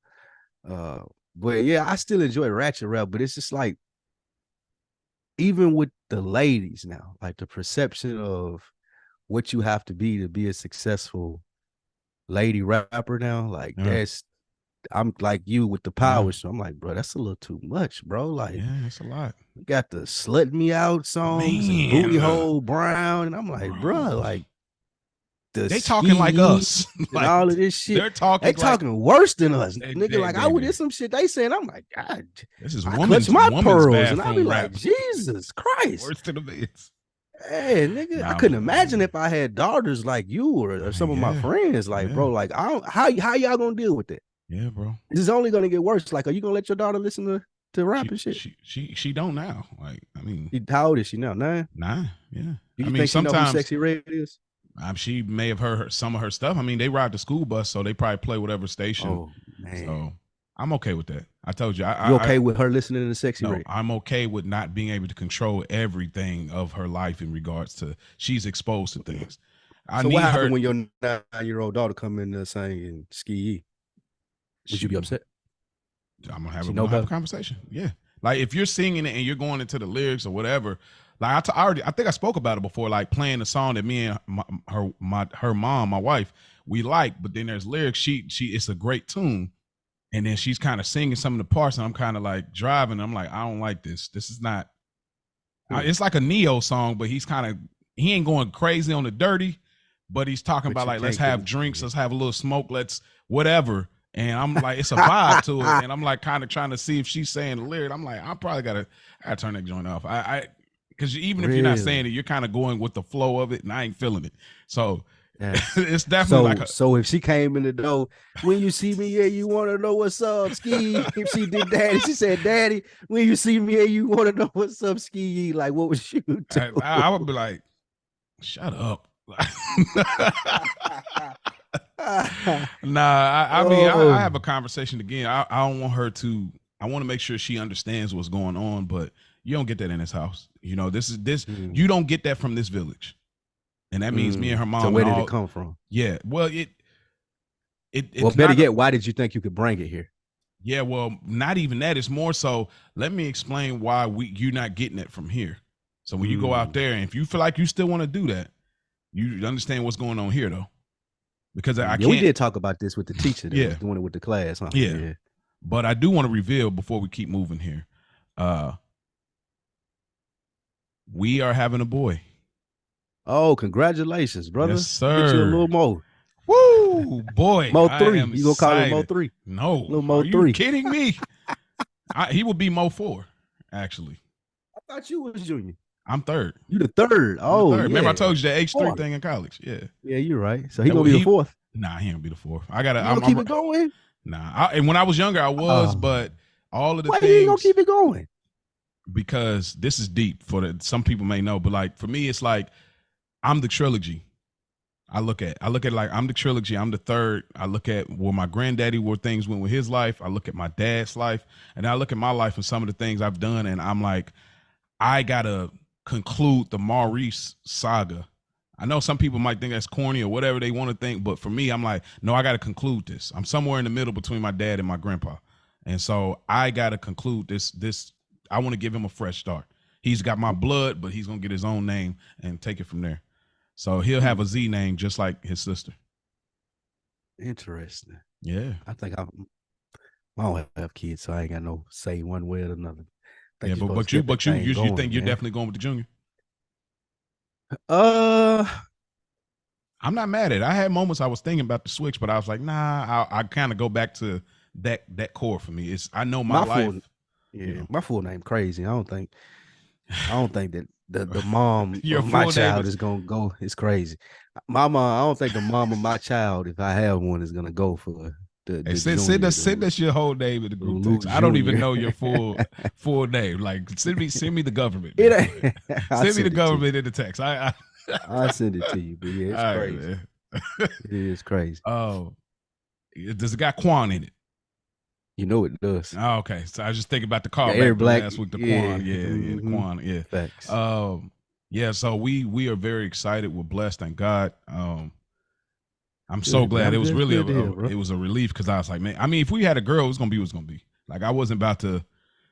now. But yeah, I still enjoy ratchet rap, but it's just like, even with the ladies now, like the perception of what you have to be a successful lady rapper now, like I'm like you with the Power, so I'm like, bro, that's a little too much, bro. Like, yeah, that's a lot. You got the Slut Me Out songs and Booty Hole Brown, and I'm like, bro, like. They talking like us, like, all of this shit. They're talking worse than us, nigga. Like I would hear some shit they saying. I'm like, God, this is I clutch my pearls, and I be like, Jesus Christ, worse than the bits. Hey, nigga, I couldn't imagine if I had daughters like you or some of my friends. Like, bro, like I don't. How y'all gonna deal with that? Yeah, bro. This is only gonna get worse. Like, are you gonna let your daughter listen to rap and shit? She don't now. Like, I mean, how old is she now? 9? 9. Yeah. Do you think sometimes she know who Sexy Red is? She may have heard some of her stuff. I mean, they ride the school bus, so they probably play whatever station. Oh man, so I'm okay with that. I told you, you okay with her listening to Sexy Red? I'm okay with not being able to control everything of her life in regards to she's exposed to things. So what happened when your 9-year-old daughter come in there singing Ski? Would you be upset? I'm gonna have a conversation. Yeah, like if you're singing it and you're going into the lyrics or whatever. Like I think I spoke about it before, like playing the song that me and her mom, my wife, we like, but then there's lyrics. She it's a great tune, and then she's kind of singing some of the parts, and I'm kind of like driving. I'm like, I don't like this. This is not. It's like a Neo song, but he ain't going crazy on the dirty, but he's talking about like, let's have drinks, let's have a little smoke, let's whatever. And I'm like, it's a vibe to it, and I'm like kind of trying to see if she's saying the lyric. I'm like, I probably gotta turn that joint off. Because even if you're not saying it, you're kind of going with the flow of it, and I ain't feeling it. So it's definitely so if she came in the door, when you see me here, you want to know what's up, Ski. If she did that, she said, Daddy, when you see me here, you want to know what's up, Ski. Like, what was you doing? I would be like, shut up. Nah, I mean, I have a conversation again. I don't want her to. I want to make sure she understands what's going on, but you don't get that in this house. You know, this. You don't get that from this village, and that means me and her mom. So where did it come from? Yeah, well, well, better yet, why did you think you could bring it here? Yeah, well, not even that. It's more so. Let me explain why you're not getting it from here. So when you go out there, and if you feel like you still want to do that, you understand what's going on here, though. Because I can't. We did talk about this with the teacher that was doing it with the class, huh? Yeah. But I do want to reveal before we keep moving here. We are having a boy. Oh, congratulations, brother. Yes, sir. Get you a little Mo. Woo, boy. Mo 3. You gonna call him Mo 3? No. Little Mo 3. You kidding me? He would be Mo 4, actually. I thought you was junior. I'm third. You the third. Oh, third. Remember I told you the H3 thing in college. Yeah. Yeah, you're right. So he gonna be the fourth. Nah, he ain't gonna be the fourth. I gotta. I'm keep it going. Nah, and when I was younger, I was, but all of the things. Why you gonna keep it going? Because this is deep for some people may know, but like for me, it's like I'm the trilogy. I look at like I'm the trilogy. I'm the third. I look at where my granddaddy, where things went with his life. I look at my dad's life, and I look at my life and some of the things I've done, and I'm like, I gotta conclude the Maurice saga. I know some people might think that's corny or whatever they want to think, but for me, I'm like, no, I got to conclude this. I'm somewhere in the middle between my dad and my grandpa. And so I got to conclude this. I want to give him a fresh start. He's got my blood, but he's going to get his own name and take it from there. So he'll have a Z name just like his sister. Interesting. Yeah. I think I don't have kids, so I ain't got no say one way or another. Yeah, but you think you're definitely going with the junior? I'm not mad at it. I had moments I was thinking about the switch, but I was like, nah, I kind of go back to that core for me. I know my life. My full name crazy. I don't think that the mom of my child is gonna go. It's crazy. My mom, I don't think the mom of my child, if I have one, is gonna go for send us your whole name in the group text. I don't even know your full name. Like send me the government. Send me the government in the text. I'll send it to you. But yeah, it's crazy. Right, it is crazy. Oh, does it got Quan in it? You know it does. Oh, okay. So I was just thinking about the car last week. The Quan, the Quan, yeah. Facts. Yeah. So we are very excited. We're blessed, thank God. I'm so glad. It was really it was a relief because I was like, man, I mean, if we had a girl, it was gonna be what it's gonna be. Like I wasn't about to.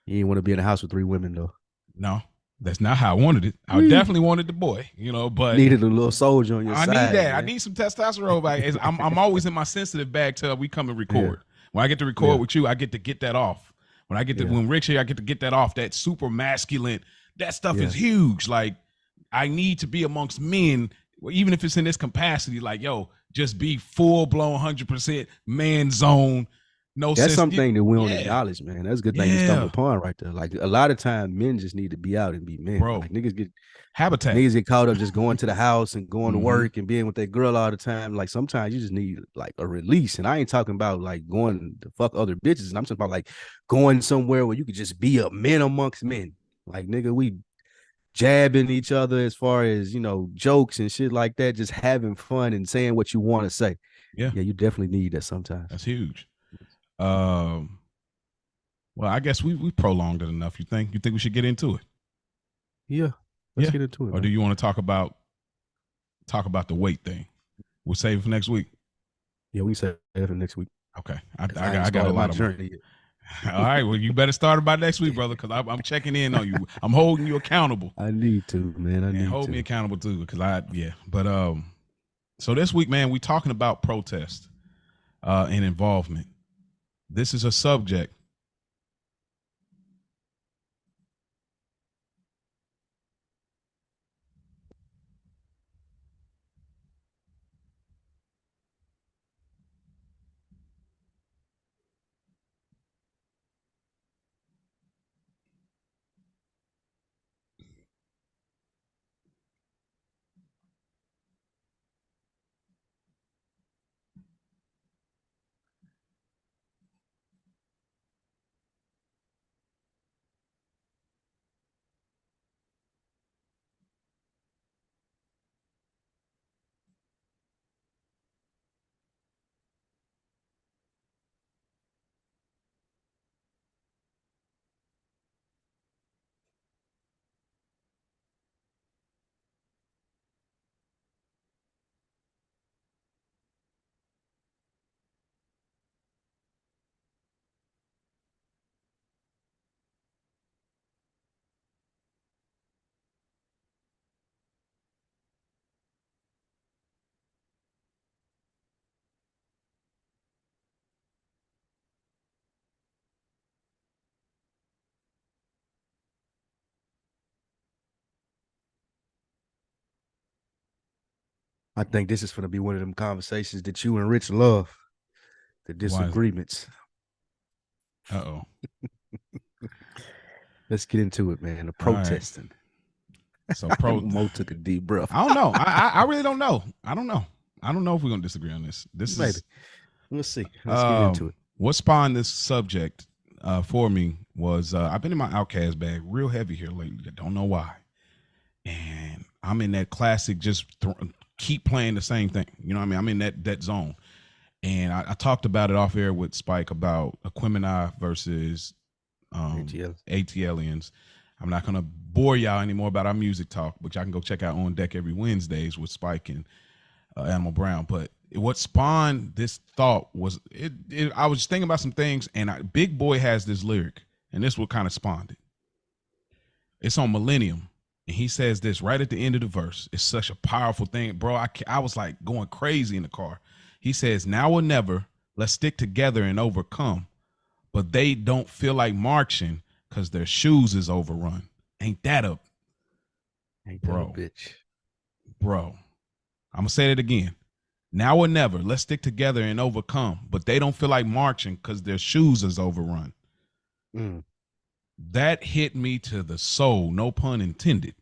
You didn't want to be in a house with 3 women though. No, that's not how I wanted it. I definitely wanted the boy, but needed a little soldier on your side. I need that. Man. I need some testosterone back. I'm always in my sensitive bag till we come and record. Yeah. When I get to record with you, I get to get that off. When I get to when Rick's here, I get to get that off. That super masculine. That stuff is huge. Like I need to be amongst men, even if it's in this capacity. Like just be full blown 100% man zone. No, that's something that we don't acknowledge, man. That's a good thing to stumble upon right there. Like a lot of times, men just need to be out and be men. Bro, like niggas get habitat. Niggas get caught up just going to the house and going to work and being with their girl all the time. Like sometimes you just need like a release. And I ain't talking about like going to fuck other bitches. And I'm talking about like going somewhere where you could just be a man amongst men. Like nigga, we jabbing each other as far as jokes and shit like that, just having fun and saying what you want to say. Yeah, you definitely need that sometimes. That's huge. Well, I guess we prolonged it enough. You think we should get into it? Yeah, let's get into it. Or do you want to talk about the weight thing? We'll save it for next week. Yeah, we save it for next week. Okay, I got a lot of journey. All right, well, you better start about next week, brother, because I'm checking in on you. I'm holding you accountable. I need to, man. I And need hold to. me accountable too, because yeah. But so this week, man, we talking about protest and involvement. This is a subject. I think this is going to be one of them conversations that you and Rich love. The Why? disagreements. Uh-oh. Let's get into it, man. The All right. protesting. So Mo took a deep breath. I don't know. I really don't know. I don't know. I don't know if we're gonna disagree on this. This Maybe. is We'll see. Let's get into it. What spawned this subject for me was I've been in my Outcast bag real heavy here lately. I don't know why. And I'm in that classic keep playing the same thing. You know what I mean? I'm in that zone. And I talked about it off air with Spike about Aquemini versus ATLians. I'm not going to bore y'all anymore about our music talk, but y'all can go check out On Deck every Wednesdays with Spike and Animal Brown. But what spawned this thought was I was thinking about some things, and Big Boy has this lyric, and this what kind of spawned it. It's on Millennium. And he says this right at the end of the verse. It's such a powerful thing, bro. I was like going crazy in the car. He says, "Now or never, let's stick together and overcome. But they don't feel like marching because their shoes is overrun." Ain't that a bitch? Bro, I'm gonna say it again. Now or never, let's stick together and overcome. But they don't feel like marching because their shoes is overrun. That hit me to the soul, no pun intended.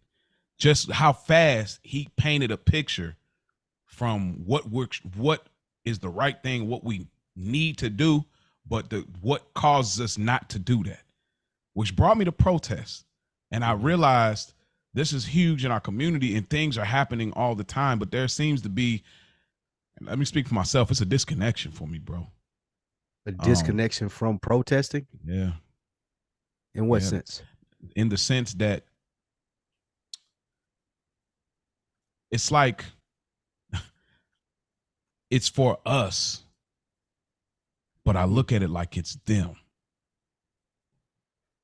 Just how fast he painted a picture from what works, what is the right thing, what we need to do, but what causes us not to do that, which brought me to protest. And I realized this is huge in our community and things are happening all the time, but there seems to be, let me speak for myself, it's a disconnection for me, bro. A disconnection from protesting? Yeah. In what sense? In the sense that it's like it's for us, but I look at it like it's them,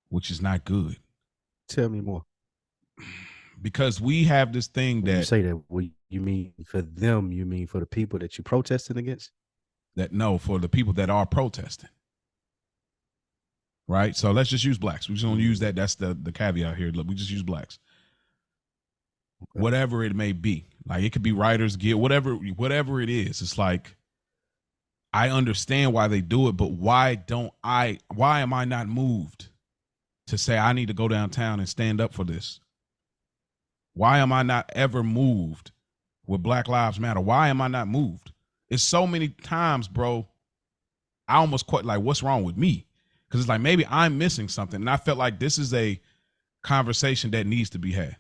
which is not good. Tell me more. Because we have this thing when that you say that, what you mean for them? You mean for the people that you protesting against? For the people that are protesting. Right? So let's just use blacks. We're just gonna use that. That's the caveat here. We just use blacks. Okay. Whatever it may be. Like it could be Writers Guild, whatever it is. It's like I understand why they do it, but why am I not moved to say I need to go downtown and stand up for this? Why am I not ever moved with Black Lives Matter? Why am I not moved? It's so many times, bro. I almost quite like, what's wrong with me? Because it's like maybe I'm missing something. And I felt like this is a conversation that needs to be had.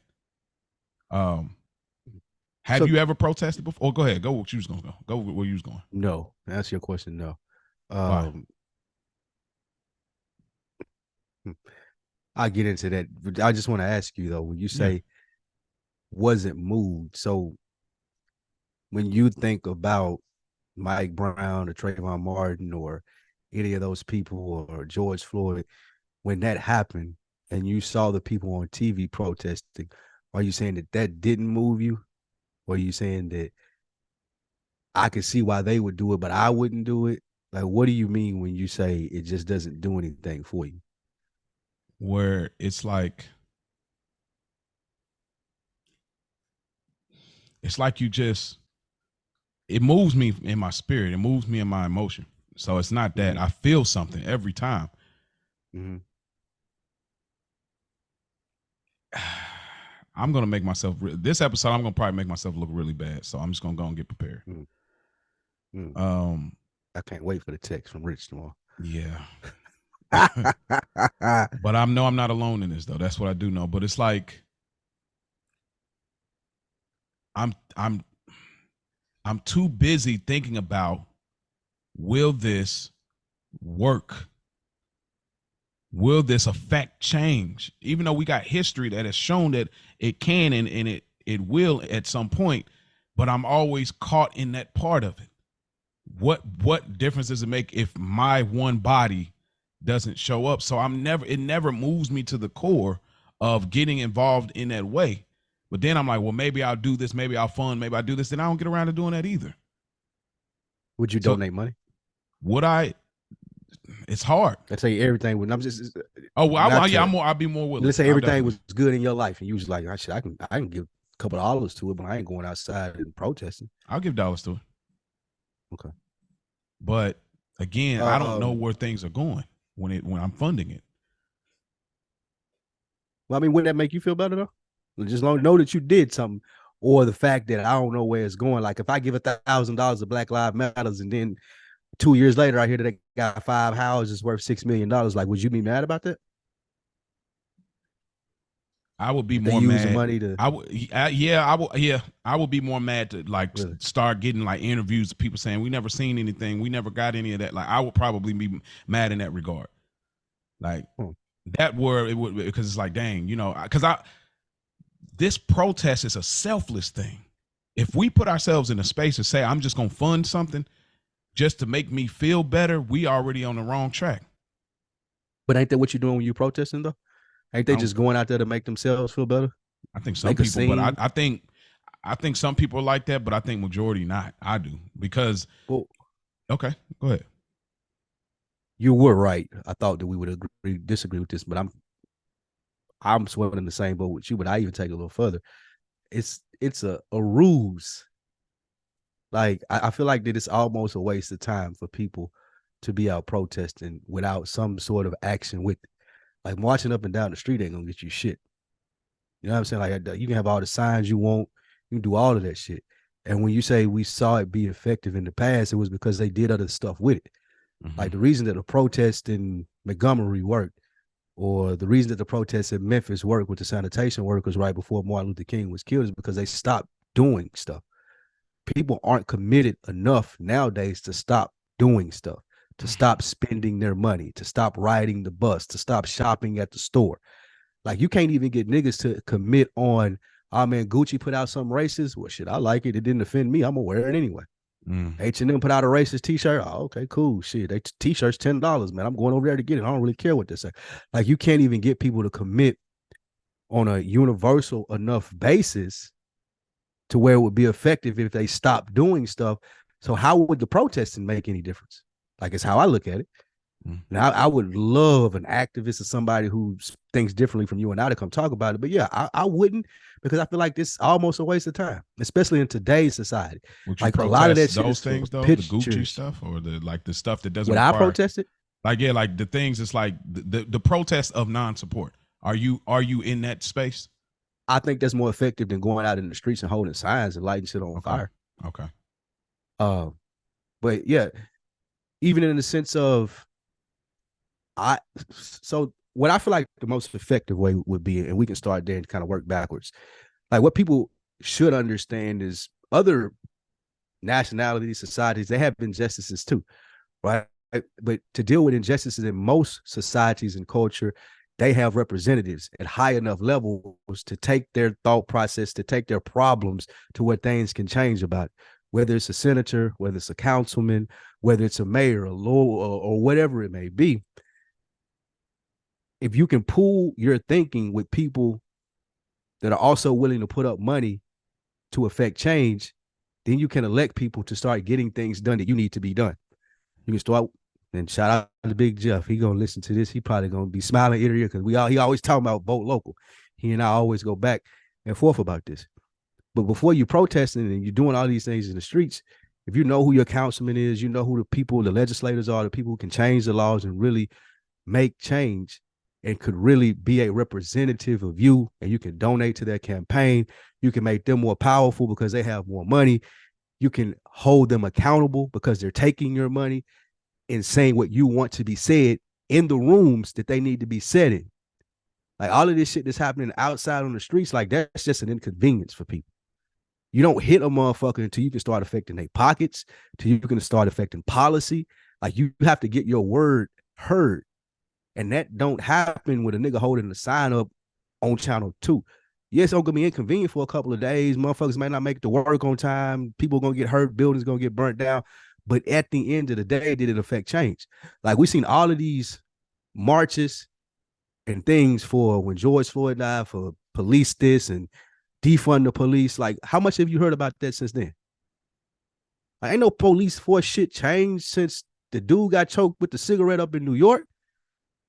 Have you ever protested before? Oh, go ahead. Go where you was going to go. Go where you was going. No. That's your question. No. Why? I'll get into that. I just want to ask you, though, when you say wasn't moved, so when you think about Mike Brown or Trayvon Martin or any of those people or George Floyd, when that happened and you saw the people on TV protesting, are you saying that that didn't move you? Or are you saying that I could see why they would do it, but I wouldn't do it? Like, what do you mean when you say it just doesn't do anything for you? Where it's like you just, it moves me in my spirit. It moves me in my emotion. So it's not that I feel something every time. Mm-hmm. I'm gonna make myself this episode. I'm gonna probably make myself look really bad. So I'm just gonna go and get prepared. I can't wait for the text from Rich tomorrow. Yeah. But I'm not alone in this though. That's what I do know. But it's like I'm too busy thinking about, will this work? Will this affect change? Even though we got history that has shown that it can and it will at some point, but I'm always caught in that part of it. What difference does it make if my one body doesn't show up? So it never moves me to the core of getting involved in that way. But then I'm like, well, maybe I'll do this, maybe I'll fund, maybe I'll do this. Then I don't get around to doing that either. Would you donate money? Would I? It's hard. Let's say everything would. I'm just. Oh well, I'll be more willing. Let's say everything was good in your life, and you was like, I can give a couple of dollars to it, but I ain't going outside and protesting. I'll give dollars to it. Okay. But again, I don't know where things are going when I'm funding it. Well, I mean, wouldn't that make you feel better though? Just know that you did something, or the fact that I don't know where it's going. Like if I give $1,000 to Black Lives Matters, and then 2 years later I hear that they got 5 houses worth $6 million, like would you be mad about that? I would be more mad. Money to I would be more mad to start getting like interviews of people saying we never seen anything, we never got any of that. Like I would probably be mad in that regard. Like that word it would, because it's like, dang, because this protest is a selfless thing. If we put ourselves in a space to say I'm just gonna fund something just to make me feel better, we already on the wrong track. But ain't that what you're doing when you're protesting though? Ain't they just going out there to make themselves feel better? I think some people, but I think some people are like that, but I think majority not. I do because. Well, okay, go ahead. You were right. I thought that we would disagree with this, but I'm swimming in the same boat with you. But I even take it a little further. It's a ruse. Like I feel like that it's almost a waste of time for people to be out protesting without some sort of action with it. Like marching up and down the street ain't gonna get you shit. You know what I'm saying? Like you can have all the signs you want, you can do all of that shit. And when you say we saw it be effective in the past, it was because they did other stuff with it. Mm-hmm. Like the reason that the protest in Montgomery worked, or the reason that the protests in Memphis worked with the sanitation workers right before Martin Luther King was killed, is because they stopped doing stuff. People aren't committed enough nowadays to stop doing stuff, to stop spending their money, to stop riding the bus, to stop shopping at the store. Like you can't even get niggas to commit on, oh man, Gucci put out some racist. Well, shit, I like it. It didn't offend me. I'm gonna wear it anyway. H&M put out a racist t-shirt. Oh, okay, cool. Shit, they t-shirts $10, man. I'm going over there to get it. I don't really care what they say. Like you can't even get people to commit on a universal enough basis to where it would be effective if they stop doing stuff. So how would the protesting make any difference? Like it's how I look at it. Now I would love an activist or somebody who thinks differently from you and I to come talk about it. But yeah, I wouldn't, because I feel like this is almost a waste of time, especially in today's society. Like a lot of that shit, those things though, the Gucci stuff, or the stuff that doesn't. Would I protest it? Like yeah, like the things. It's like the protest of non-support. Are you in that space? I think that's more effective than going out in the streets and holding signs and lighting shit on fire. Okay. But yeah, even in the sense of, so what I feel like the most effective way would be, and we can start there and kind of work backwards. Like what people should understand is other nationalities, societies, they have injustices too, right? But to deal with injustices in most societies and culture, they have representatives at high enough levels to take their thought process, to take their problems to where things can change about it. whether it's a senator, whether it's a councilman, whether it's a mayor, a law, or whatever it may be. If you can pool your thinking with people that are also willing to put up money to affect change, then you can elect people to start getting things done that you need to be done. You can start, and shout out to Big Jeff. He gonna listen to this. He probably gonna be smiling ear to ear because he always talking about vote local. He and I always go back and forth about this. But before you protesting and you're doing all these things in the streets, if you know who your councilman is, you know who the people, the legislators are, the people who can change the laws and really make change and could really be a representative of you, and you can donate to their campaign. You can make them more powerful because they have more money. You can hold them accountable because they're taking your money and saying what you want to be said in the rooms that they need to be said in. Like all of this shit that's happening outside on the streets, like that's just an inconvenience for people. You don't hit a motherfucker until you can start affecting their pockets, till you can start affecting policy. Like you have to get your word heard. And that don't happen with a nigga holding the sign up on channel 2. Yes, it's gonna be inconvenient for a couple of days. Motherfuckers may not make it to work on time. People are gonna get hurt. Buildings gonna get burnt down. But at the end of the day, did it affect change? Like we've seen all of these marches and things for when George Floyd died, for police this and defund the police. Like, how much have you heard about that since then? Like, ain't no police force shit changed since the dude got choked with the cigarette up in New York,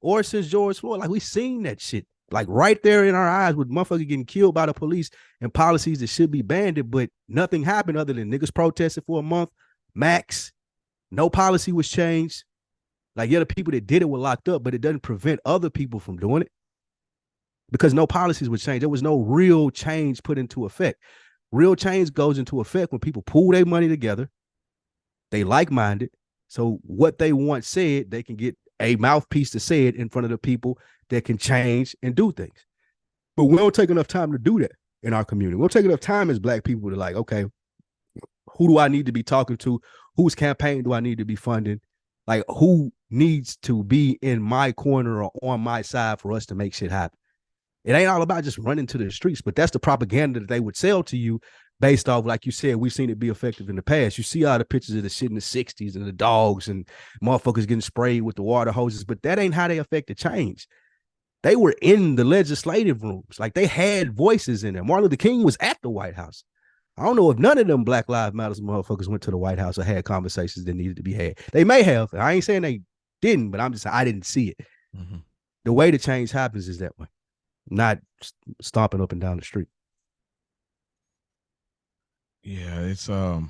or since George Floyd. Like, we seen that shit, like right there in our eyes, with motherfuckers getting killed by the police and policies that should be banned, but nothing happened other than niggas protested for a month, max. No policy was changed. Like, yeah, the people that did it were locked up, but it doesn't prevent other people from doing it because no policies were changed. There was no real change put into effect. Real change goes into effect when people pool their money together. They like-minded. So what they want said, they can get a mouthpiece to say it in front of the people that can change and do things. But we don't take enough time to do that in our community. We don't take enough time as Black people to like, okay, who do I need to be talking to? Whose campaign do I need to be funding? Like, who needs to be in my corner or on my side for us to make shit happen? It ain't all about just running to the streets, but that's the propaganda that they would sell to you based off, like you said, we've seen it be effective in the past. You see all the pictures of the shit in the 60s and the dogs and motherfuckers getting sprayed with the water hoses, but that ain't how they affected change. They were in the legislative rooms. Like, they had voices in there. Martin Luther King was at the White House. I don't know if none of them Black Lives Matter motherfuckers went to the White House or had conversations that needed to be had. They may have. I ain't saying they didn't, but I'm just saying I didn't see it. Mm-hmm. The way the change happens is that way, not stomping up and down the street. Yeah, it's I'm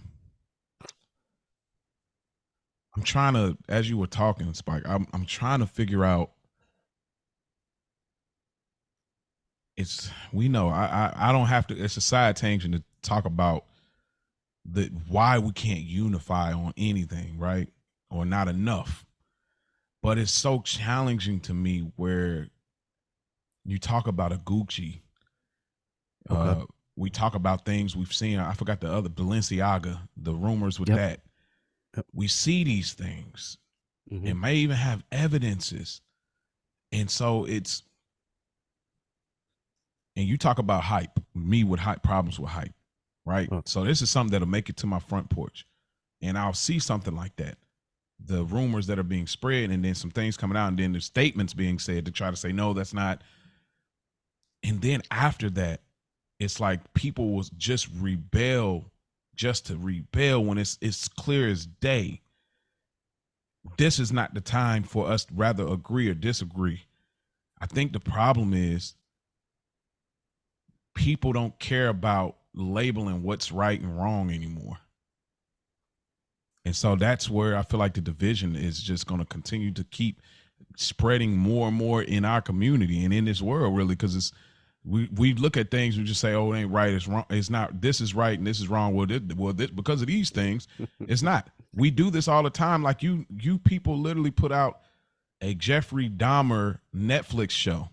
trying to, as you were talking, Spike, I'm trying to figure out. We know I don't have to. It's a side tangent to talk about why we can't unify on anything, right? Or not enough. But it's so challenging to me where you talk about a Gucci. Okay. We talk about things we've seen. I forgot the other, Balenciaga, the rumors with that. Yep. We see these things and may even have evidences. And so and you talk about hype, me with hype, problems with hype, right? So this is something that'll make it to my front porch and I'll see something like that. The rumors that are being spread and then some things coming out and then the statements being said to try to say, no, that's not. And then after that, it's like people will just rebel just to rebel when it's clear as day. This is not the time for us to rather agree or disagree. I think the problem is people don't care about labeling what's right and wrong anymore. And so that's where I feel like the division is just going to continue to keep spreading more and more in our community and in this world, really, because we look at things and just say, oh, it ain't right, it's wrong, it's not, this is right and this is wrong. Well, this, because of these things, it's not. We do this all the time. Like you people literally put out a Jeffrey Dahmer Netflix show.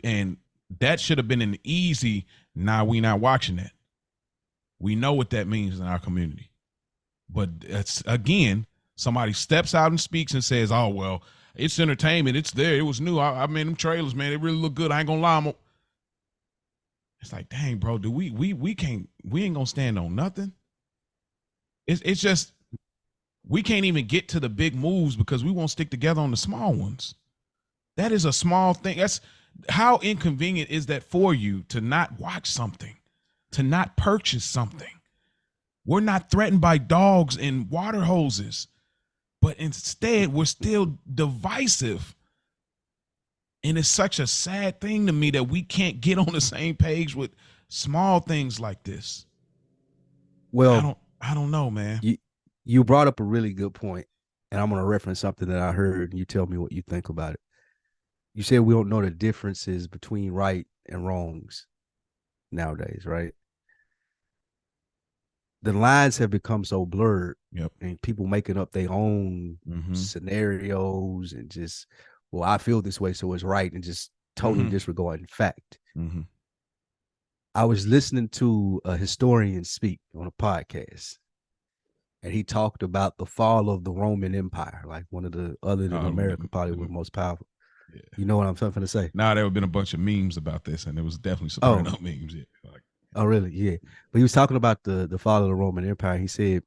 And that should have been an easy, nah, we not watching that. We know what that means in our community. But it's, again, somebody steps out and speaks and says, oh, well, it's entertainment. It's there. It was new. I mean, them trailers, man, they really look good. I ain't gonna lie. It's like, dang, bro, do we ain't gonna stand on nothing. It's just we can't even get to the big moves because we won't stick together on the small ones. That is a small thing. That's how inconvenient is that for you to not watch something, to not purchase something. We're not threatened by dogs and water hoses, but instead we're still divisive. And it's such a sad thing to me that we can't get on the same page with small things like this. Well, I don't know, man. You brought up a really good point, and I'm going to reference something that I heard, and you tell me what you think about it. You said we don't know the differences between right and wrongs nowadays, right? The lines have become so blurred, and people making up their own scenarios and just, well, I feel this way, so it's right, and just totally disregarding fact. I was listening to a historian speak on a podcast, and he talked about the fall of the Roman Empire, like one of the, other than America, probably was the most powerful. Yeah. You know what I'm trying to say? Nah, there have been a bunch of memes about this, and it was definitely Sopranos memes. Yeah. Like, oh, really? Yeah. But he was talking about the fall of the Roman Empire. He said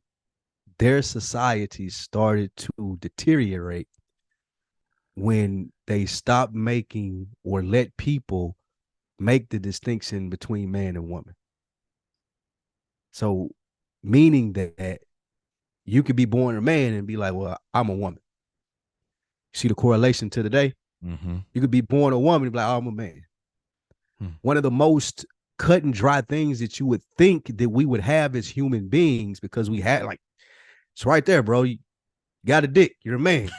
their society started to deteriorate when they stopped making or let people make the distinction between man and woman. So, meaning that you could be born a man and be like, well, I'm a woman. See the correlation to today? You could be born a woman and be like, oh, I'm a man. One of the most cut and dry things that you would think that we would have as human beings, because we had, like, it's right there, bro. You got a dick. You're a man.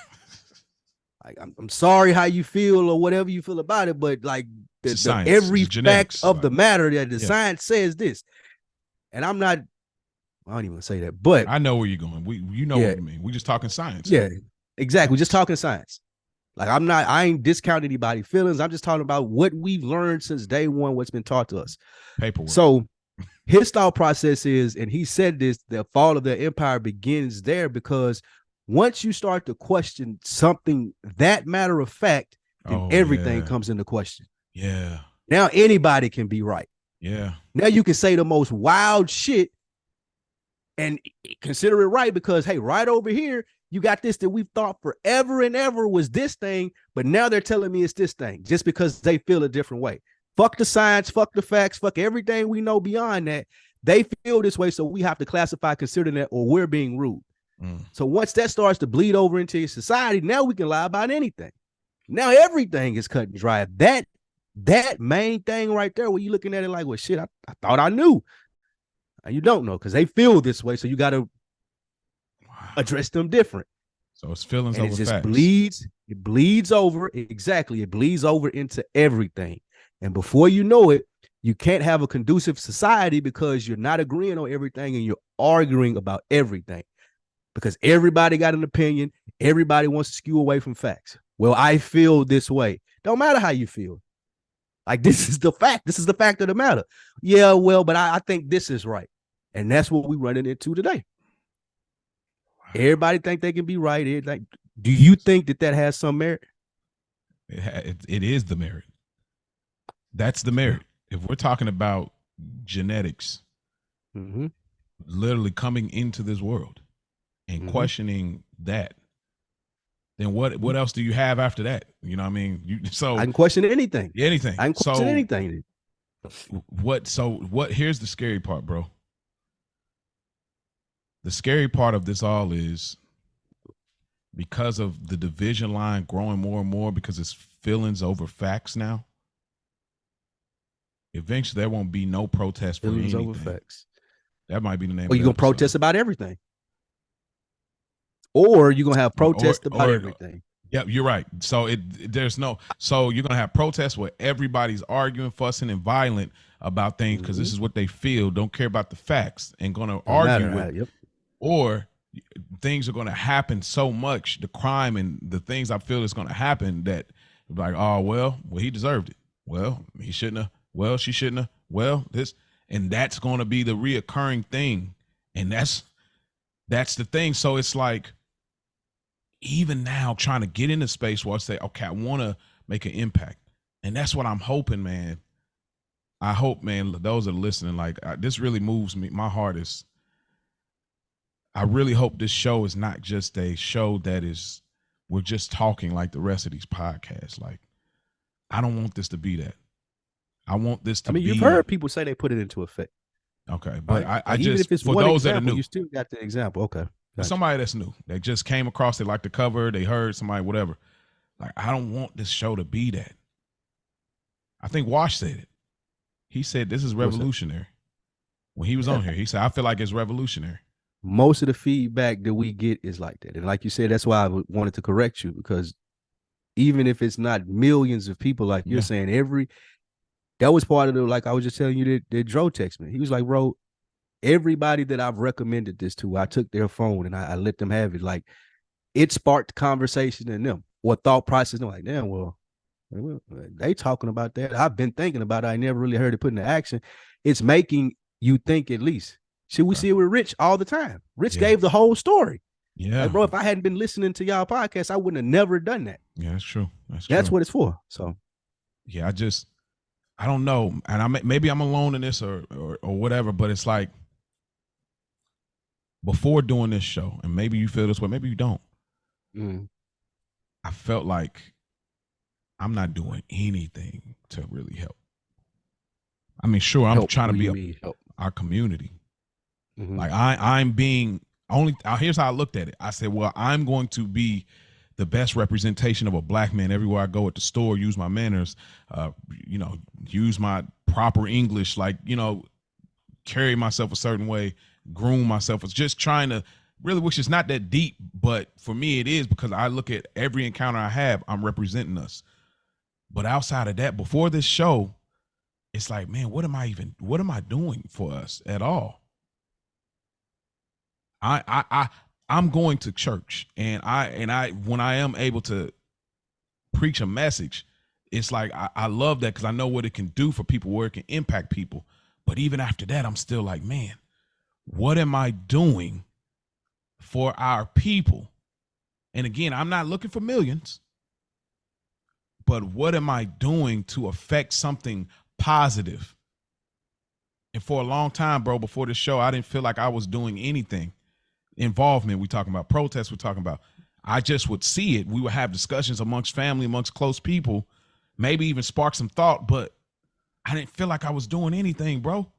Like, I'm sorry how you feel or whatever you feel about it, but like every fact of the matter that the science says this. And I don't even say that, but I know where you're going. You know what you mean. We just talking science. Yeah, exactly. We're just talking science. Like, I ain't discounting anybody's feelings. I'm just talking about what we've learned since day one, what's been taught to us. Paperwork. So his thought process is, and he said this, the fall of the empire begins there, because once you start to question something that matter of fact, then everything comes into question. Yeah. Now anybody can be right. Yeah. Now you can say the most wild shit and consider it right, because, hey, right over here, you got this that we've thought forever and ever was this thing, but now they're telling me it's this thing just because they feel a different way. Fuck the science, fuck the facts, fuck everything we know beyond that. They feel this way, so we have to classify, consider that, or we're being rude. So once that starts to bleed over into your society, now we can lie about anything. Now everything is cut and dry. That main thing right there, where you're looking at it like, well, shit, I thought I knew. You don't know, because they feel this way, so you got to address them different. So it's feelings and over it just facts. It bleeds over. Exactly. It bleeds over into everything. And before you know it, you can't have a conducive society because you're not agreeing on everything and you're arguing about everything, because everybody got an opinion. Everybody wants to skew away from facts. Well, I feel this way. Don't matter how you feel. Like, this is the fact. This is the fact of the matter. Yeah, well, but I think this is right. And that's what we're running into today. Everybody think they can be right. Like, do you think that has some merit? It is the merit. That's the merit. If we're talking about genetics, literally coming into this world and questioning that, then what else do you have after that? You know what I mean? So I can question anything. Anything. I can question anything. Here's the scary part, bro. The scary part of this all is, because of the division line growing more and more, because it's feelings over facts now, eventually there won't be no protest for feelings anything. Over facts. That might be the name. Or you're going to protest about everything. Or you're going to have protests about everything. Yeah, you're right. So so you're going to have protests where everybody's arguing, fussing, and violent about things because this is what they feel, don't care about the facts, and going to argue with. Or things are going to happen so much, the crime and the things I feel is going to happen, that like, oh, well, he deserved it. Well, he shouldn't have. Well, she shouldn't have. Well, this, and that's going to be the reoccurring thing. And that's the thing. So it's like, even now trying to get into space where I say, okay, I want to make an impact. And that's what I'm hoping, man. I hope, man, those that are listening, like this really moves me. My heart is. I really hope this show is not just a show that is we're just talking like the rest of these podcasts. Like, I don't want this to be that. I want this to I mean, be. you've heard people say they put it into effect. Okay, but Right? I Even just if it's for one those that are example, new, you still got the example. Okay. Gotcha. somebody that's new, they just came across, they like the cover, they heard somebody, whatever. Like, I don't want this show to be that. I think Wash said it. He said this is revolutionary. When he was on here, he said, I feel like it's revolutionary. Most of the feedback that we get is like that. And like you said, that's why I wanted to correct you, because even if it's not millions of people, like you're saying, that was part of the, like I was just telling you that Dro text me. He was like, bro, everybody that I've recommended this to, I took their phone and I let them have it. Like, it sparked conversation in them or thought process. They're like, damn, well, they talking about that. I've been thinking about it. I never really heard it put into action. It's making you think at least. Should we see it with Rich all the time? Rich gave the whole story. Yeah. Like, bro, if I hadn't been listening to y'all podcast, I wouldn't have never done that. Yeah, that's true. That's what it's for. So, yeah, I don't know. And maybe I'm alone in this or whatever, but it's like before doing this show, and maybe you feel this way, maybe you don't. I felt like I'm not doing anything to really help. I mean, sure, I'm trying to be our community. Like I'm being only. Here's how I looked at it. I said, well, I'm going to be the best representation of a black man everywhere I go at the store. Use my manners, use my proper English. Like, carry myself a certain way, groom myself. It's just trying to really, which is not that deep, but for me it is, because I look at every encounter I have, I'm representing us. But outside of that, before this show, it's like, man, what am I doing for us at all? I'm going to church, and I when I am able to preach a message, it's like I love that, because I know what it can do for people, where it can impact people. But even after that, I'm still like, man, what am I doing for our people? And again, I'm not looking for millions, but what am I doing to affect something positive? And for a long time, bro, before this show, I didn't feel like I was doing anything. Involvement, we talking about protests, we're talking about, I just would see it. We would have discussions amongst family, amongst close people, maybe even spark some thought, but I didn't feel like I was doing anything, bro.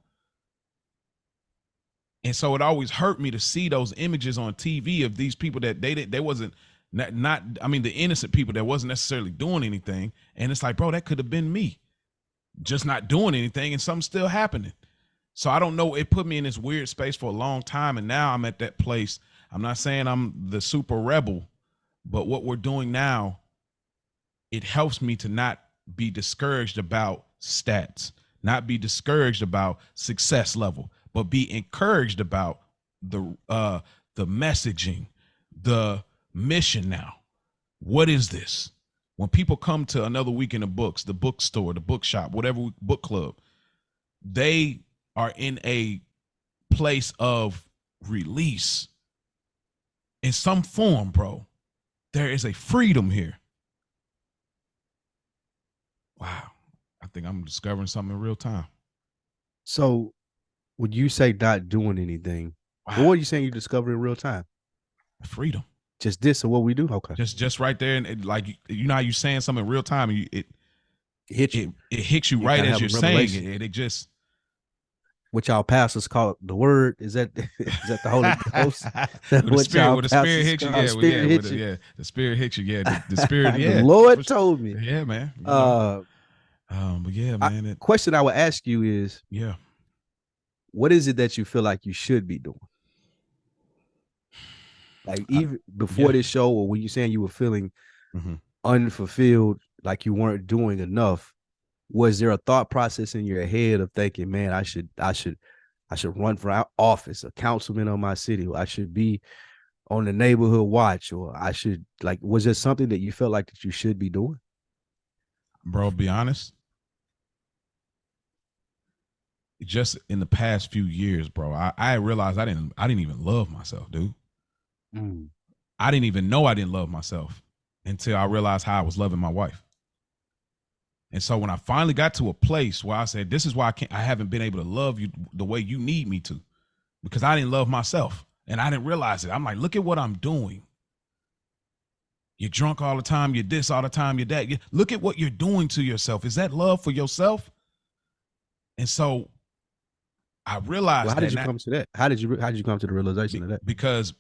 And so it always hurt me to see those images on TV of these people that they wasn't not I mean, the innocent people that wasn't necessarily doing anything. And it's like, bro, that could have been me, just not doing anything, and something still happening. So I don't know. It put me in this weird space for a long time. And now I'm at that place. I'm not saying I'm the super rebel, but what we're doing now, it helps me to not be discouraged about stats, not be discouraged about success level, but be encouraged about the messaging, the mission now. What is this? When people come to another weekend of books, the bookstore, the bookshop, whatever, book club, they are in a place of release in some form, bro. There is a freedom here. Wow. I think I'm discovering something in real time. So would you say not doing anything? Wow. What are you saying you discover in real time? Freedom. Just this or what we do? Okay. Just right there. And like, you know how you're saying something in real time, and it hits you. It hits you right as you're saying it. It just, what y'all pastors call it, the word. Is that the Holy Ghost? The spirit hits you. Yeah, the spirit hits you. Yeah, the spirit. Yeah, the Lord told me. Yeah, man. But yeah, man. Question I would ask you is, what is it that you feel like you should be doing? Like, even before this show, or when you saying you were feeling unfulfilled, like you weren't doing enough, was there a thought process in your head of thinking, man, I should run for office, a councilman of my city, or I should be on the neighborhood watch, or I should, like, was there something that you felt like that you should be doing? Bro, be honest. Just in the past few years, bro, I realized I didn't even love myself, dude. I didn't even know I didn't love myself until I realized how I was loving my wife. And so when I finally got to a place where I said, this is why I haven't been able to love you the way you need me to, because I didn't love myself and I didn't realize it. I'm like, look at what I'm doing. You're drunk all the time. You're this all the time. You're that. Look at what you're doing to yourself. Is that love for yourself? And so I realized. Well, how did you come to that? How did you come to the realization of that? Because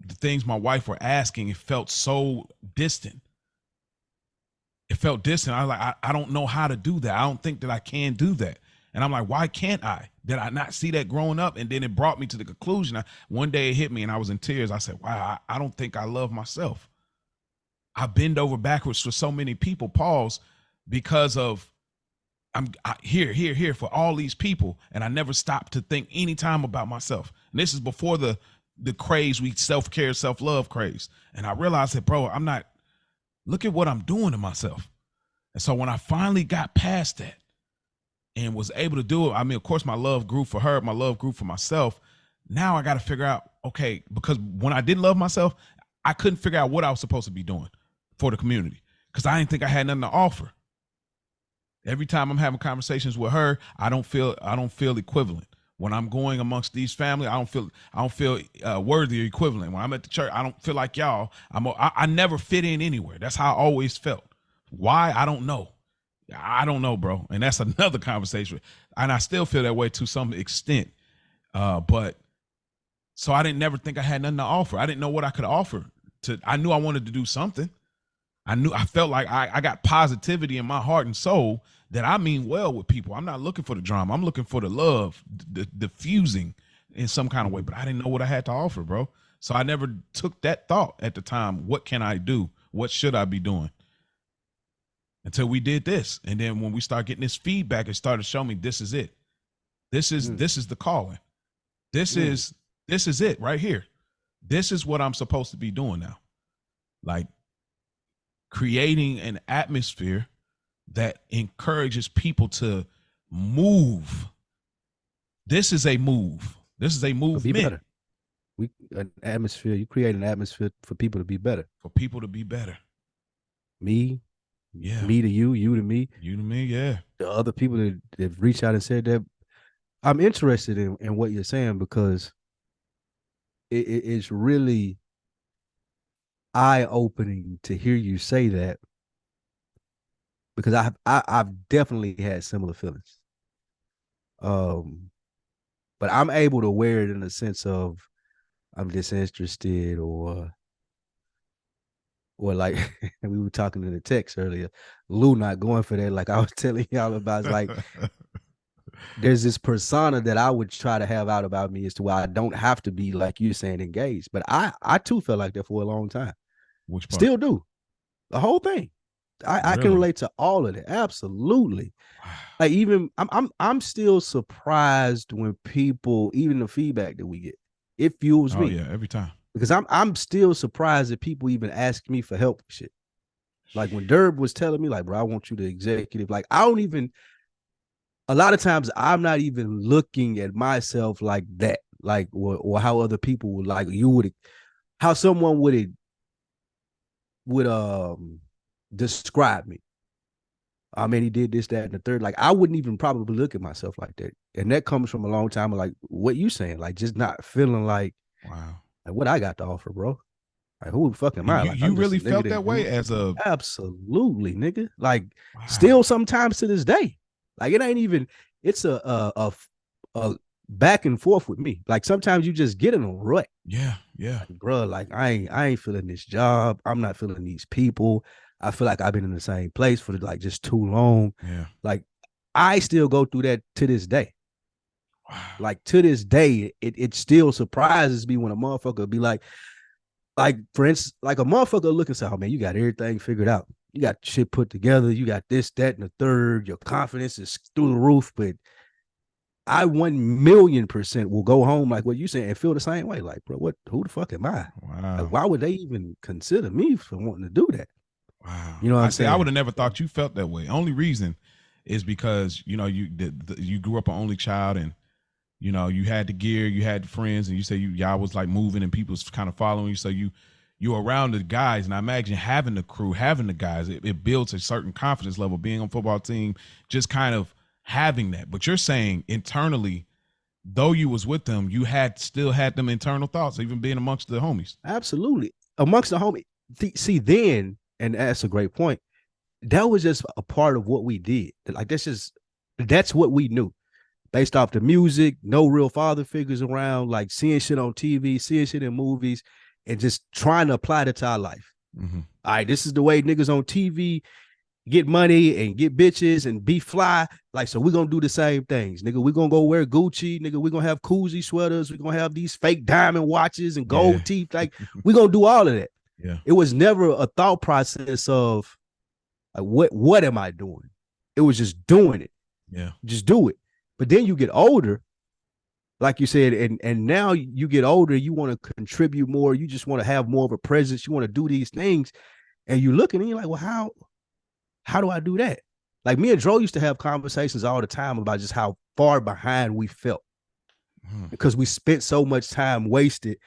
the things my wife were asking, it felt so distant. It felt distant. I was like, I don't know how to do that. I don't think that I can do that. And I'm like, why can't I? Did I not see that growing up? And then it brought me to the conclusion. One day it hit me and I was in tears. I said, wow, I don't think I love myself. I bend over backwards for so many people, pause, because of I'm here for all these people. And I never stopped to think any time about myself. And this is before the craze, we self-care, self-love craze. And I realized that, bro, look at what I'm doing to myself. And so when I finally got past that and was able to do it, I mean, of course, my love grew for her, my love grew for myself. Now I got to figure out, okay, because when I didn't love myself, I couldn't figure out what I was supposed to be doing for the community because I didn't think I had nothing to offer. Every time I'm having conversations with her, I don't feel equivalent. When I'm going amongst these family, I don't feel worthy or equivalent. When I'm at the church, I don't feel like y'all. I never fit in anywhere. That's how I always felt. Why? I don't know. I don't know, bro. And that's another conversation. And I still feel that way to some extent. But so I didn't never think I had nothing to offer. I didn't know what I could offer. I knew I wanted to do something. I felt like I got positivity in my heart and soul that I mean well with people. I'm not looking for the drama. I'm looking for the love, the diffusing in some kind of way, but I didn't know what I had to offer, bro. So I never took that thought at the time. What can I do? What should I be doing? Until we did this. And then when we start getting this feedback, it started showing me this is it. This is the calling. This is it right here. This is what I'm supposed to be doing now. Like creating an atmosphere that encourages people to move. This is a move. This is a movement. Be better. An atmosphere. You create an atmosphere for people to be better. For people to be better. Me. Yeah. Me to you. You to me. You to me. Yeah. The other people that have reached out and said that. I'm interested in what you're saying because it's really eye-opening to hear you say that because I've definitely had similar feelings. But I'm able to wear it in the sense of I'm disinterested or like we were talking in the text earlier, Lou not going for that. Like I was telling y'all about, it's like there's this persona that I would try to have out about me as to why I don't have to be, like you're saying, engaged. But I too felt like that for a long time. Which part? Still do. The whole thing. I can relate to all of it. Absolutely. Like even I'm still surprised when people, even the feedback that we get, it fuels me. Yeah, every time. Because I'm still surprised that people even ask me for help with shit. Like when Derb was telling me, like, bro, I want you to executive. Like I don't even, a lot of times I'm not even looking at myself like that. Like or how other people would, like you would, how someone would describe me. I mean, he did this, that, and the third. Like I wouldn't even probably look at myself like that. And that comes from a long time of like what you saying, like just not feeling like, wow, like what I got to offer, bro. Like who the fuck am I? Like, you really felt that way as a absolutely, nigga. Like still sometimes to this day. Like it ain't even, it's a back and forth with me. Like sometimes you just get in a rut. Yeah. Like, bro, like I ain't feeling this job. I'm not feeling these people. I feel like I've been in the same place for like just too long. Yeah. Like I still go through that to this day. Wow. Like to this day, it still surprises me when a motherfucker be like for instance, like a motherfucker look and say, oh man, you got everything figured out. You got shit put together. You got this, that, and the third. Your confidence is through the roof. But I 1,000,000% will go home like what you saying and feel the same way. Like, bro, who the fuck am I? Wow. Like, why would they even consider me for wanting to do that? Wow. You know what I'm saying? I would have never thought you felt that way. Only reason is because, you know, you grew up an only child and, you know, you had the gear, you had the friends, and you say y'all was like moving and people was kind of following you. So you you're around the guys, and I imagine having the crew, having the guys, it builds a certain confidence level. Being on a football team, just kind of having that. But you're saying internally, though you was with them, you still had them internal thoughts, even being amongst the homies. Absolutely. Amongst the homies. See, then, and that's a great point, that was just a part of what we did. Like, that's what we knew. Based off the music, no real father figures around, like seeing shit on TV, seeing shit in movies, and just trying to apply that to our life. Mm-hmm. All right, this is the way niggas on TV get money and get bitches and be fly. Like, so we're gonna do the same things, nigga. We're gonna go wear Gucci, nigga. We're gonna have koozie sweaters. We're gonna have these fake diamond watches and gold teeth. Like, we're gonna do all of that. Yeah. It was never a thought process of like, what am I doing? It was just doing it. Yeah. Just do it. But then you get older, like you said, and now you get older, you want to contribute more. You just want to have more of a presence. You want to do these things. And you look and you're like, well, how do I do that? Like, me and Dro used to have conversations all the time about just how far behind we felt because we spent so much time wasted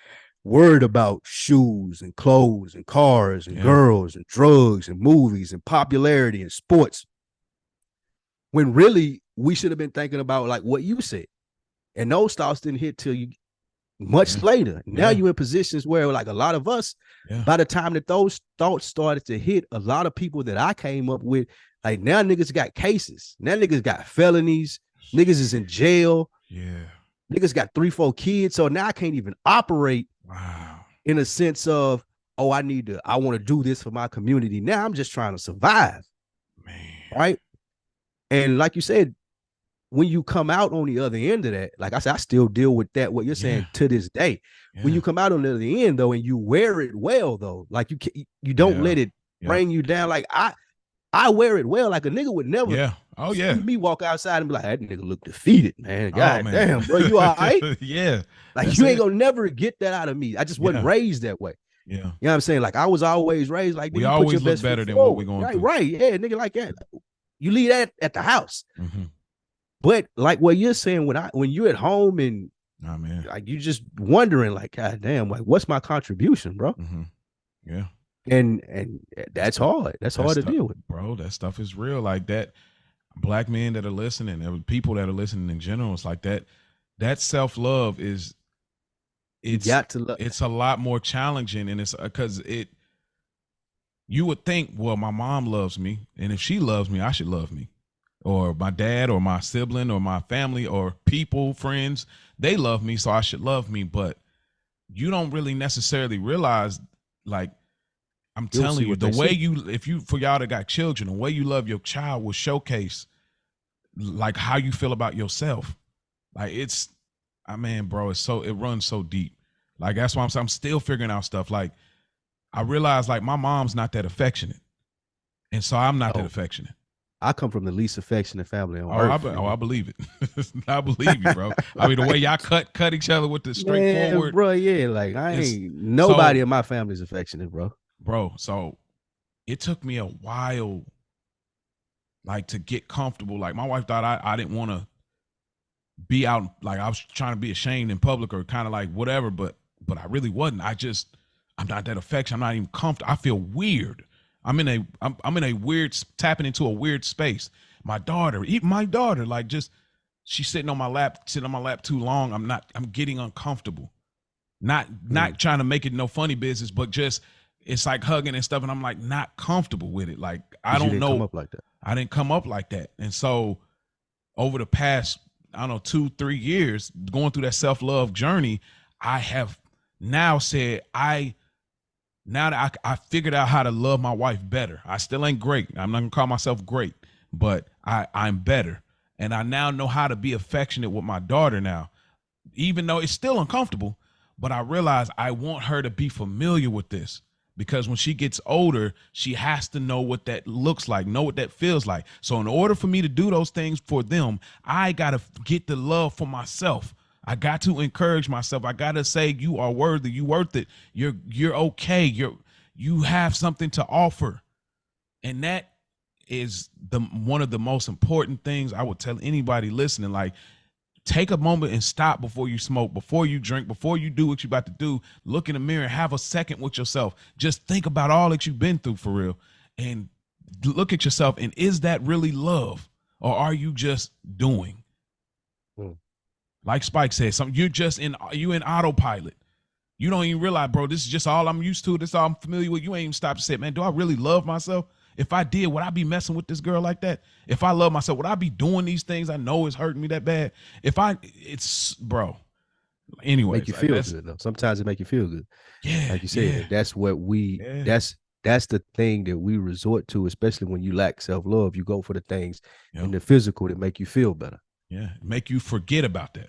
worried about shoes and clothes and cars and girls and drugs and movies and popularity and sports, when really we should have been thinking about like what you said. And those thoughts didn't hit till you much later. Now you're in positions where, like, a lot of us, by the time that those thoughts started to hit, a lot of people that I came up with, like, now niggas got cases. Now niggas got felonies. Niggas is in jail. Yeah. Niggas got 3-4 kids. So now I can't even operate in a sense of, oh, I want to do this for my community. Now I'm just trying to survive. Man. Right? And like you said, when you come out on the other end of that, like I said, I still deal with that, what you're saying, to this day. When you come out on the other end, though, and you wear it well, though, like you don't let it bring you down. Like, I wear it well. Like, a nigga would never see me walk outside and be like, that nigga look defeated, man. God damn, bro, you all right? Like, you ain't gonna never get that out of me. I just wasn't raised that way. Yeah. You know what I'm saying? Like, I was always raised like, we always look better than what we're going through. Right, yeah, nigga, like that. You leave that at the house. But like what you're saying, when you're at home and like, you just wondering, like, God damn, like, what's my contribution, bro? Yeah. And that's hard. That's hard to deal with, bro. That stuff is real. Like that, black men that are listening, and people that are listening in general, it's like that. That self-love it's a lot more challenging, and it's because you would think, well, my mom loves me, and if she loves me, I should love me. Or my dad or my sibling or my family or people, friends, they love me, so I should love me. But you don't really necessarily realize, like, I'm telling you, the way for y'all that got children, the way you love your child will showcase like how you feel about yourself. Like, bro, it runs so deep. Like, that's why I'm still figuring out stuff. Like, I realize, like, my mom's not that affectionate. And so I'm not that affectionate. I come from the least affectionate family on earth. I believe it. I believe you, bro. I mean, the way y'all cut each other with the straightforward, bro. Yeah, like, nobody in my family is affectionate, bro. Bro, so it took me a while, like, to get comfortable. Like, my wife thought I didn't want to be out, like, I was trying to be ashamed in public or kind of like whatever, but I really wasn't. I'm not that affectionate. I'm not even comfortable. I feel weird. I'm in a weird, tapping into a weird space. My daughter, like, just, she's sitting on my lap too long. I'm getting uncomfortable. Not trying to make it no funny business, but just, it's like hugging and stuff. And I'm like, not comfortable with it. Like, I don't know. Come up like that. I didn't come up like that. And so over the past, I don't know, 2-3 years going through that self-love journey, I have now said, now that I figured out how to love my wife better. I still ain't great. I'm not gonna call myself great, but I'm better. And I now know how to be affectionate with my daughter now, even though it's still uncomfortable, but I realize I want her to be familiar with this, because when she gets older, she has to know what that looks like, know what that feels like. So in order for me to do those things for them, I got to get the love for myself. I got to encourage myself. I got to say, you are worthy. You worth it. You're okay. You have something to offer. And that is one of the most important things I would tell anybody listening. Like, take a moment and stop before you smoke, before you drink, before you do what you're about to do. Look in the mirror and have a second with yourself. Just think about all that you've been through for real, and look at yourself. And is that really love, or are you just doing? Like Spike said, you in autopilot. You don't even realize, bro, this is just all I'm used to. This is all I'm familiar with. You ain't even stopped to say, man, do I really love myself? If I did, would I be messing with this girl like that? If I love myself, would I be doing these things I know is hurting me that bad? Bro. Anyway, make you feel good though. Sometimes it make you feel good. Yeah. Like you said, that's what that's the thing that we resort to, especially when you lack self-love. You go for the things in the physical that make you feel better. Yeah. Make you forget about that.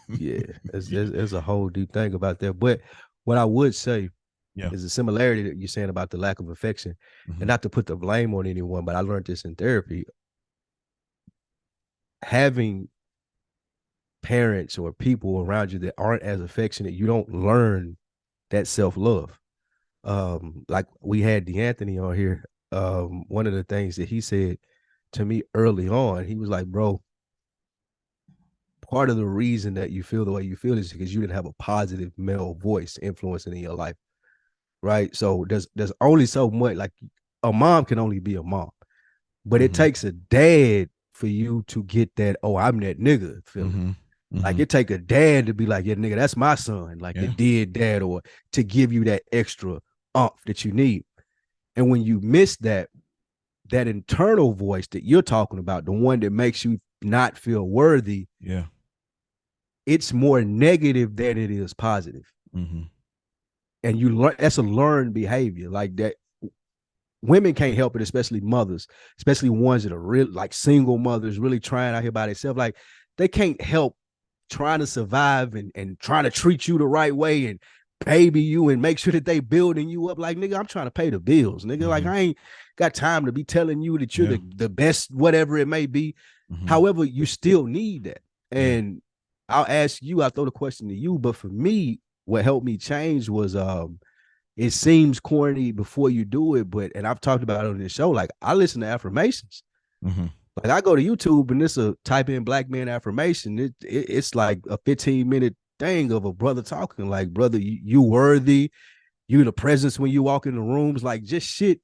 There's a whole deep thing about that. But what I would say is a similarity that you're saying about the lack of affection, and not to put the blame on anyone, but I learned this in therapy. Having parents or people around you that aren't as affectionate, you don't learn that self-love. Like we had DeAnthony on here. One of the things that he said to me early on, he was like, bro, part of the reason that you feel the way you feel is because you didn't have a positive male voice influencing in your life, right? So there's only so much, like a mom can only be a mom, but it takes a dad for you to get that, oh, I'm that nigga feeling. Like it take a dad to be like, yeah, nigga, that's my son, like the dead dad, or to give you that extra oomph that you need. And when you miss that internal voice that you're talking about, the one that makes you not feel worthy, it's more negative than it is positive. And you learn, that's a learned behavior. Like that, women can't help it, especially mothers, especially ones that are real, like single mothers, really trying out here by themselves. Like they can't help trying to survive and trying to treat you the right way and baby you and make sure that they building you up. Like, nigga, I'm trying to pay the bills, nigga. Like I ain't got time to be telling you that you're the best, whatever it may be. However, you still need that. And I'll ask you, I'll throw the question to you, but for me, what helped me change was it seems corny before you do it, and I've talked about it on this show, like I listen to affirmations. Like I go to YouTube and it's a type in black man affirmation. It's like a 15-minute thing of a brother talking like, brother, you worthy, you the presence when you walk in the rooms, like just shit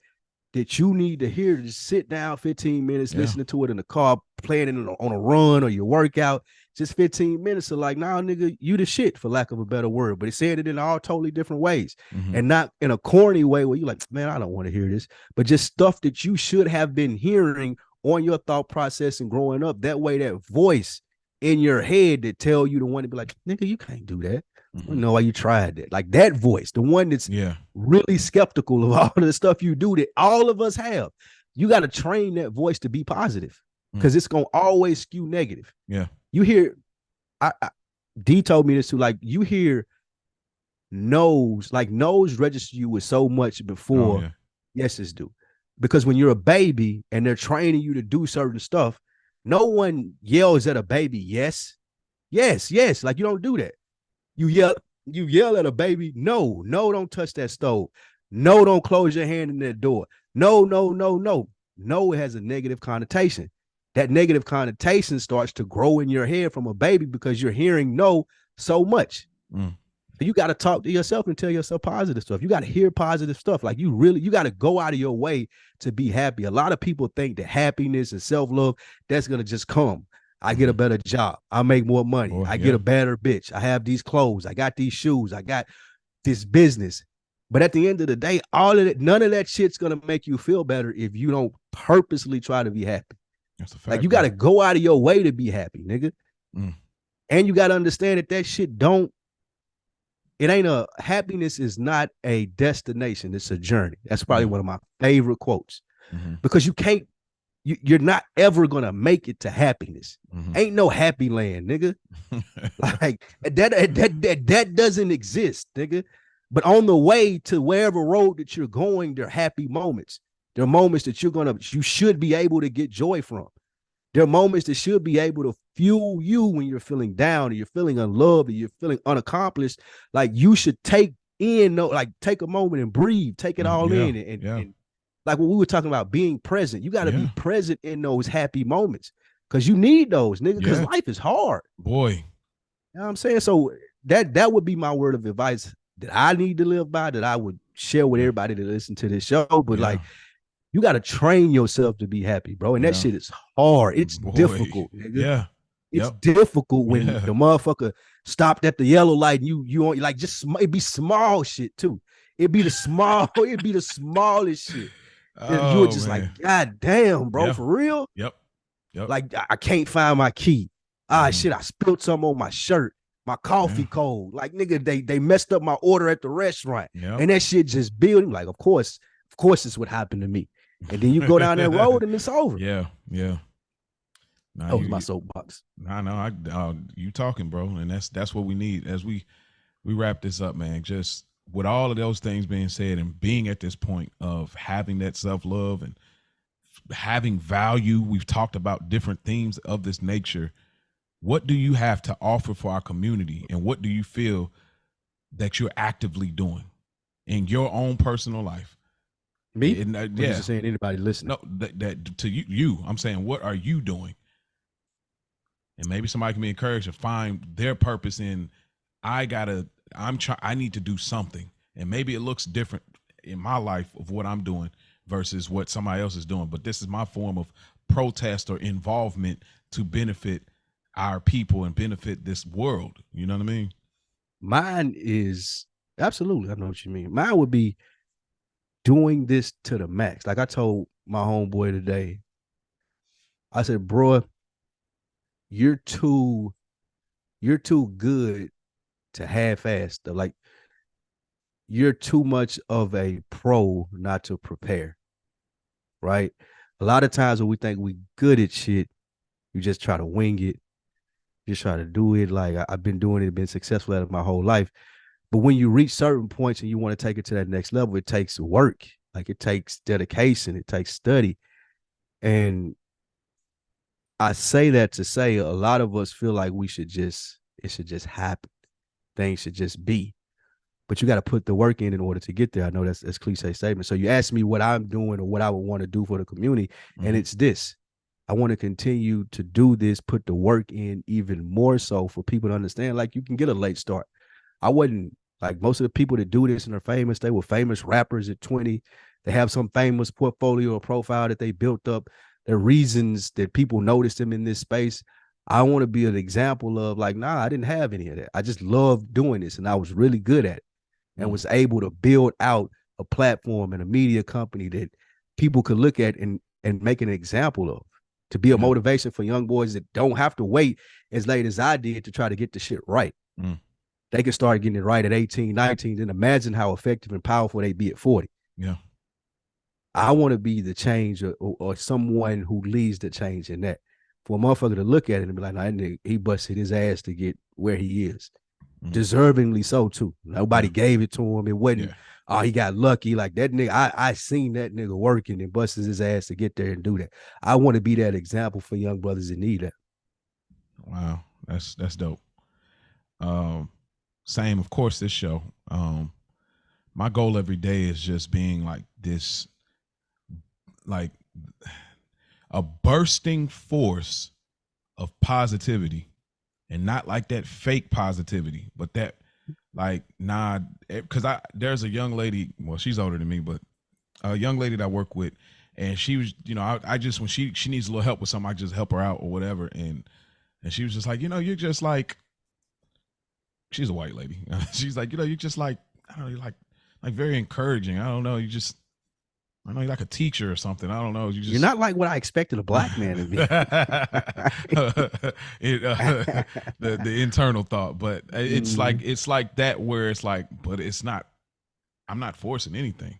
that you need to hear. Just sit down 15 minutes, listening to it in the car, playing it on a run or your workout. Just 15 minutes of like, nah, nigga, you the shit, for lack of a better word. But it's saying it in all totally different ways, and not in a corny way where you're like, man, I don't want to hear this, but just stuff that you should have been hearing on your thought process and growing up. That way, that voice in your head that tell you the one to be like, nigga, you can't do that. I don't know why you tried that. Like that voice, the one that's really skeptical of all of the stuff you do that all of us have. You got to train that voice to be positive, because it's going to always skew negative. You hear, D told me this too, like you hear no's, like no's register you with so much before yeses do. Because when you're a baby and they're training you to do certain stuff, no one yells at a baby, yes, yes, yes. Like you don't do that. You yell at a baby, no, don't touch that stove. No, don't close your hand in that door. No. No, it has a negative connotation. That negative connotation starts to grow in your head from a baby because you're hearing no so much. So you got to talk to yourself and tell yourself positive stuff. You got to hear positive stuff. Like you got to go out of your way to be happy. A lot of people think that happiness and self-love, that's going to just come. I get a better job. I make more money. I get a better bitch. I have these clothes. I got these shoes. I got this business. But at the end of the day, all of that, none of that shit's going to make you feel better if you don't purposely try to be happy. That's a fact. Like you got to go out of your way to be happy, nigga. And you got to understand that shit happiness is not a destination. It's a journey. That's probably one of my favorite quotes, because you're not ever going to make it to happiness. Ain't no happy land, nigga. Like that doesn't exist, nigga. But on the way to wherever road that you're going, there are happy moments. There are moments that you should be able to get joy from. There are moments that should be able to fuel you when you're feeling down, or you're feeling unloved, or you're feeling unaccomplished. Like you should take a moment and breathe, take it all in. And like when we were talking about being present, you got to be present in those happy moments. Cause you need those, nigga, because Yeah. life is hard. Boy. You know what I'm saying? So that would be my word of advice that I need to live by, that I would share with everybody that listen to this show. But like, you got to train yourself to be happy, bro. And that shit is hard. It's difficult, nigga. Yeah. It's difficult when the motherfucker stopped at the yellow light and you on like just it be small shit too. It'd be the smallest shit. And you were just like, God damn, bro, for real? Yep. Like I can't find my key. Shit, I spilled some on my shirt. My coffee cold. Like, nigga, they messed up my order at the restaurant. And that shit just building. Like, of course, this would happen to me. And then you go down that road and it's over. Yeah. That was my soapbox. You talking, bro, and that's what we need as we wrap this up, man. Just with all of those things being said and being at this point of having that self-love and having value, we've talked about different themes of this nature. What do you have to offer for our community, and what do you feel that you're actively doing in your own personal life? Me? Just saying, anybody listening? No, that to you. I'm saying, what are you doing? And maybe somebody can be encouraged to find their purpose in, I need to do something. And maybe it looks different in my life of what I'm doing versus what somebody else is doing. But this is my form of protest or involvement to benefit our people and benefit this world. You know what I mean? Mine is absolutely, I know what you mean. Mine would be doing this to the max. Like I told my homeboy today, I said, bro, you're too good to half-ass stuff. Like, you're too much of a pro not to prepare. Right? A lot of times when we think we good at shit, you just try to wing it. Just try to do it. Like, I've been doing it, been successful at it my whole life. But when you reach certain points and you want to take it to that next level, it takes work. Like, it takes dedication. It takes study. And I say that to say a lot of us feel like it should just happen. Things should just be. But you got to put the work in order to get there. I know that's a cliche statement. So you ask me what I'm doing or what I would want to do for the community, and it's this. I want to continue to do this, put the work in even more so for people to understand, like, you can get a late start. I wasn't like most of the people that do this and are famous. They were famous rappers at 20. They have some famous portfolio or profile that they built up. There are reasons that people notice them in this space. I want to be an example of, like, nah, I didn't have any of that. I just loved doing this, and I was really good at it and was able to build out a platform and a media company that people could look at and make an example of, to be a motivation for young boys that don't have to wait as late as I did to try to get the shit right. They can start getting it right at 18, 19, then imagine how effective and powerful they'd be at 40. Yeah. I want to be the change or someone who leads the change in that. For a motherfucker to look at it and be like, nah, he busted his ass to get where he is. Deservingly so, too. Nobody gave it to him. It wasn't, he got lucky. Like, that nigga, I seen that nigga working and busted his ass to get there and do that. I want to be that example for young brothers that need that. Wow. That's dope. Same, of course, this show. My goal every day is just being like this, like a bursting force of positivity, and not like that fake positivity, but that, like, nah, because there's a young lady, well, she's older than me, but a young lady that I work with, and she was, I just, when she needs a little help with something, I just help her out or whatever, and she was just like, you're just like, she's a white lady. She's like, you're just like, I don't know, you're like very encouraging. I don't know, I know you're like a teacher or something. I don't know. You're not like what I expected a black man to be. The internal thought, but it's like that, where it's like, but it's not. I'm not forcing anything.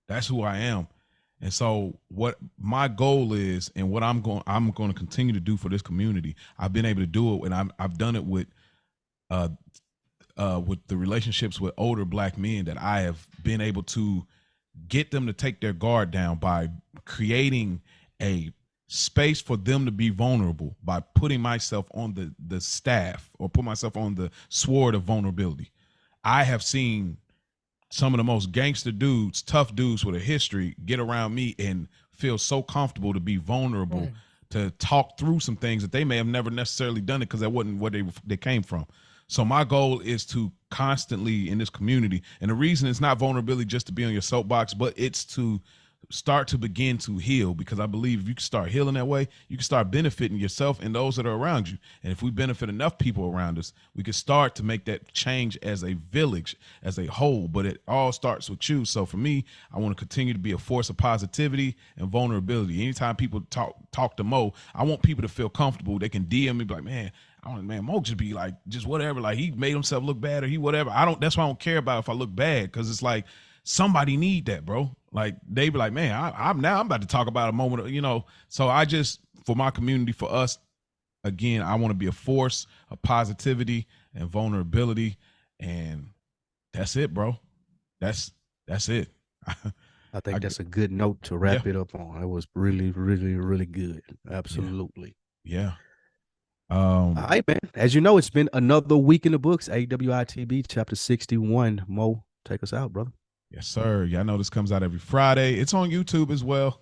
That's who I am, and so what my goal is, and what I'm going to continue to do for this community. I've been able to do it, and I've done it with the relationships with older black men that I have been able to get them to take their guard down by creating a space for them to be vulnerable, by putting myself on the staff, or put myself on the sword of vulnerability. I have seen some of the most gangster dudes, tough dudes with a history, get around me and feel so comfortable to be vulnerable, to talk through some things that they may have never necessarily done it because that wasn't where they came from. So my goal is to constantly in this community, and the reason it's not vulnerability just to be on your soapbox, but it's to start to begin to heal, because I believe if you can start healing that way, you can start benefiting yourself and those that are around you. And if we benefit enough people around us, we can start to make that change as a village, as a whole. But it all starts with you. So for me, I want to continue to be a force of positivity and vulnerability. Anytime people talk to Mo, I want people to feel comfortable. They can DM me, be like, man, Mo just be like, just whatever. Like, he made himself look bad, or he whatever. That's why I don't care about if I look bad, because it's like somebody need that, bro. Like, they be like, man, I'm about to talk about a moment of, so I just, for my community, for us, again, I want to be a force of positivity and vulnerability, and that's it, bro. That's it. I think that's a good note to wrap it up on. It was really, really, really good. Absolutely. Yeah. All right, man. As you know, it's been another week in the books. AWITB chapter 61. Mo, take us out, brother. Yes, sir. Y'all know this comes out every Friday. It's on YouTube as well.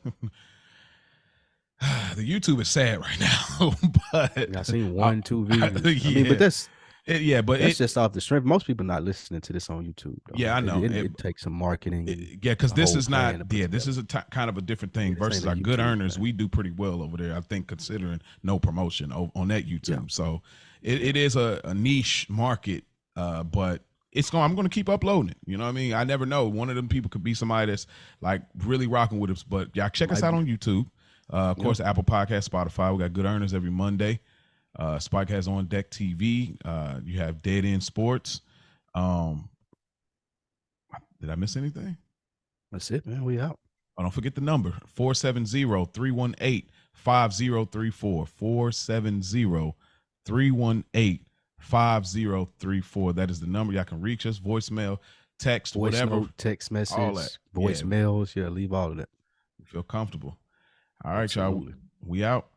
The YouTube is sad right now, but I seen 1-2 videos. I mean, but that's just off the strength. Most people not listening to this on YouTube, though. Yeah, I know. It takes some marketing. Because this is not. This is kind of a different thing versus our good earners. Man. We do pretty well over there, I think, considering no promotion on that YouTube. Yeah. So it is a niche market, but I'm going to keep uploading it. You know what I mean? I never know. One of them people could be somebody that's like really rocking with us. But y'all check us out on YouTube. Of course, Apple Podcast, Spotify. We got Good Earners every Monday. Spike has On Deck TV. You have DeadEnd Sports. Did I miss anything? That's it, man. We out. Oh, don't forget the number, 470-318-5034. 470-318-5034. That is the number. Y'all can reach us, voicemail, text, whatever. Note, text message, all that. Voicemails. Yeah, leave all of that. You feel comfortable. All right, y'all. We out.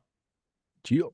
Chill.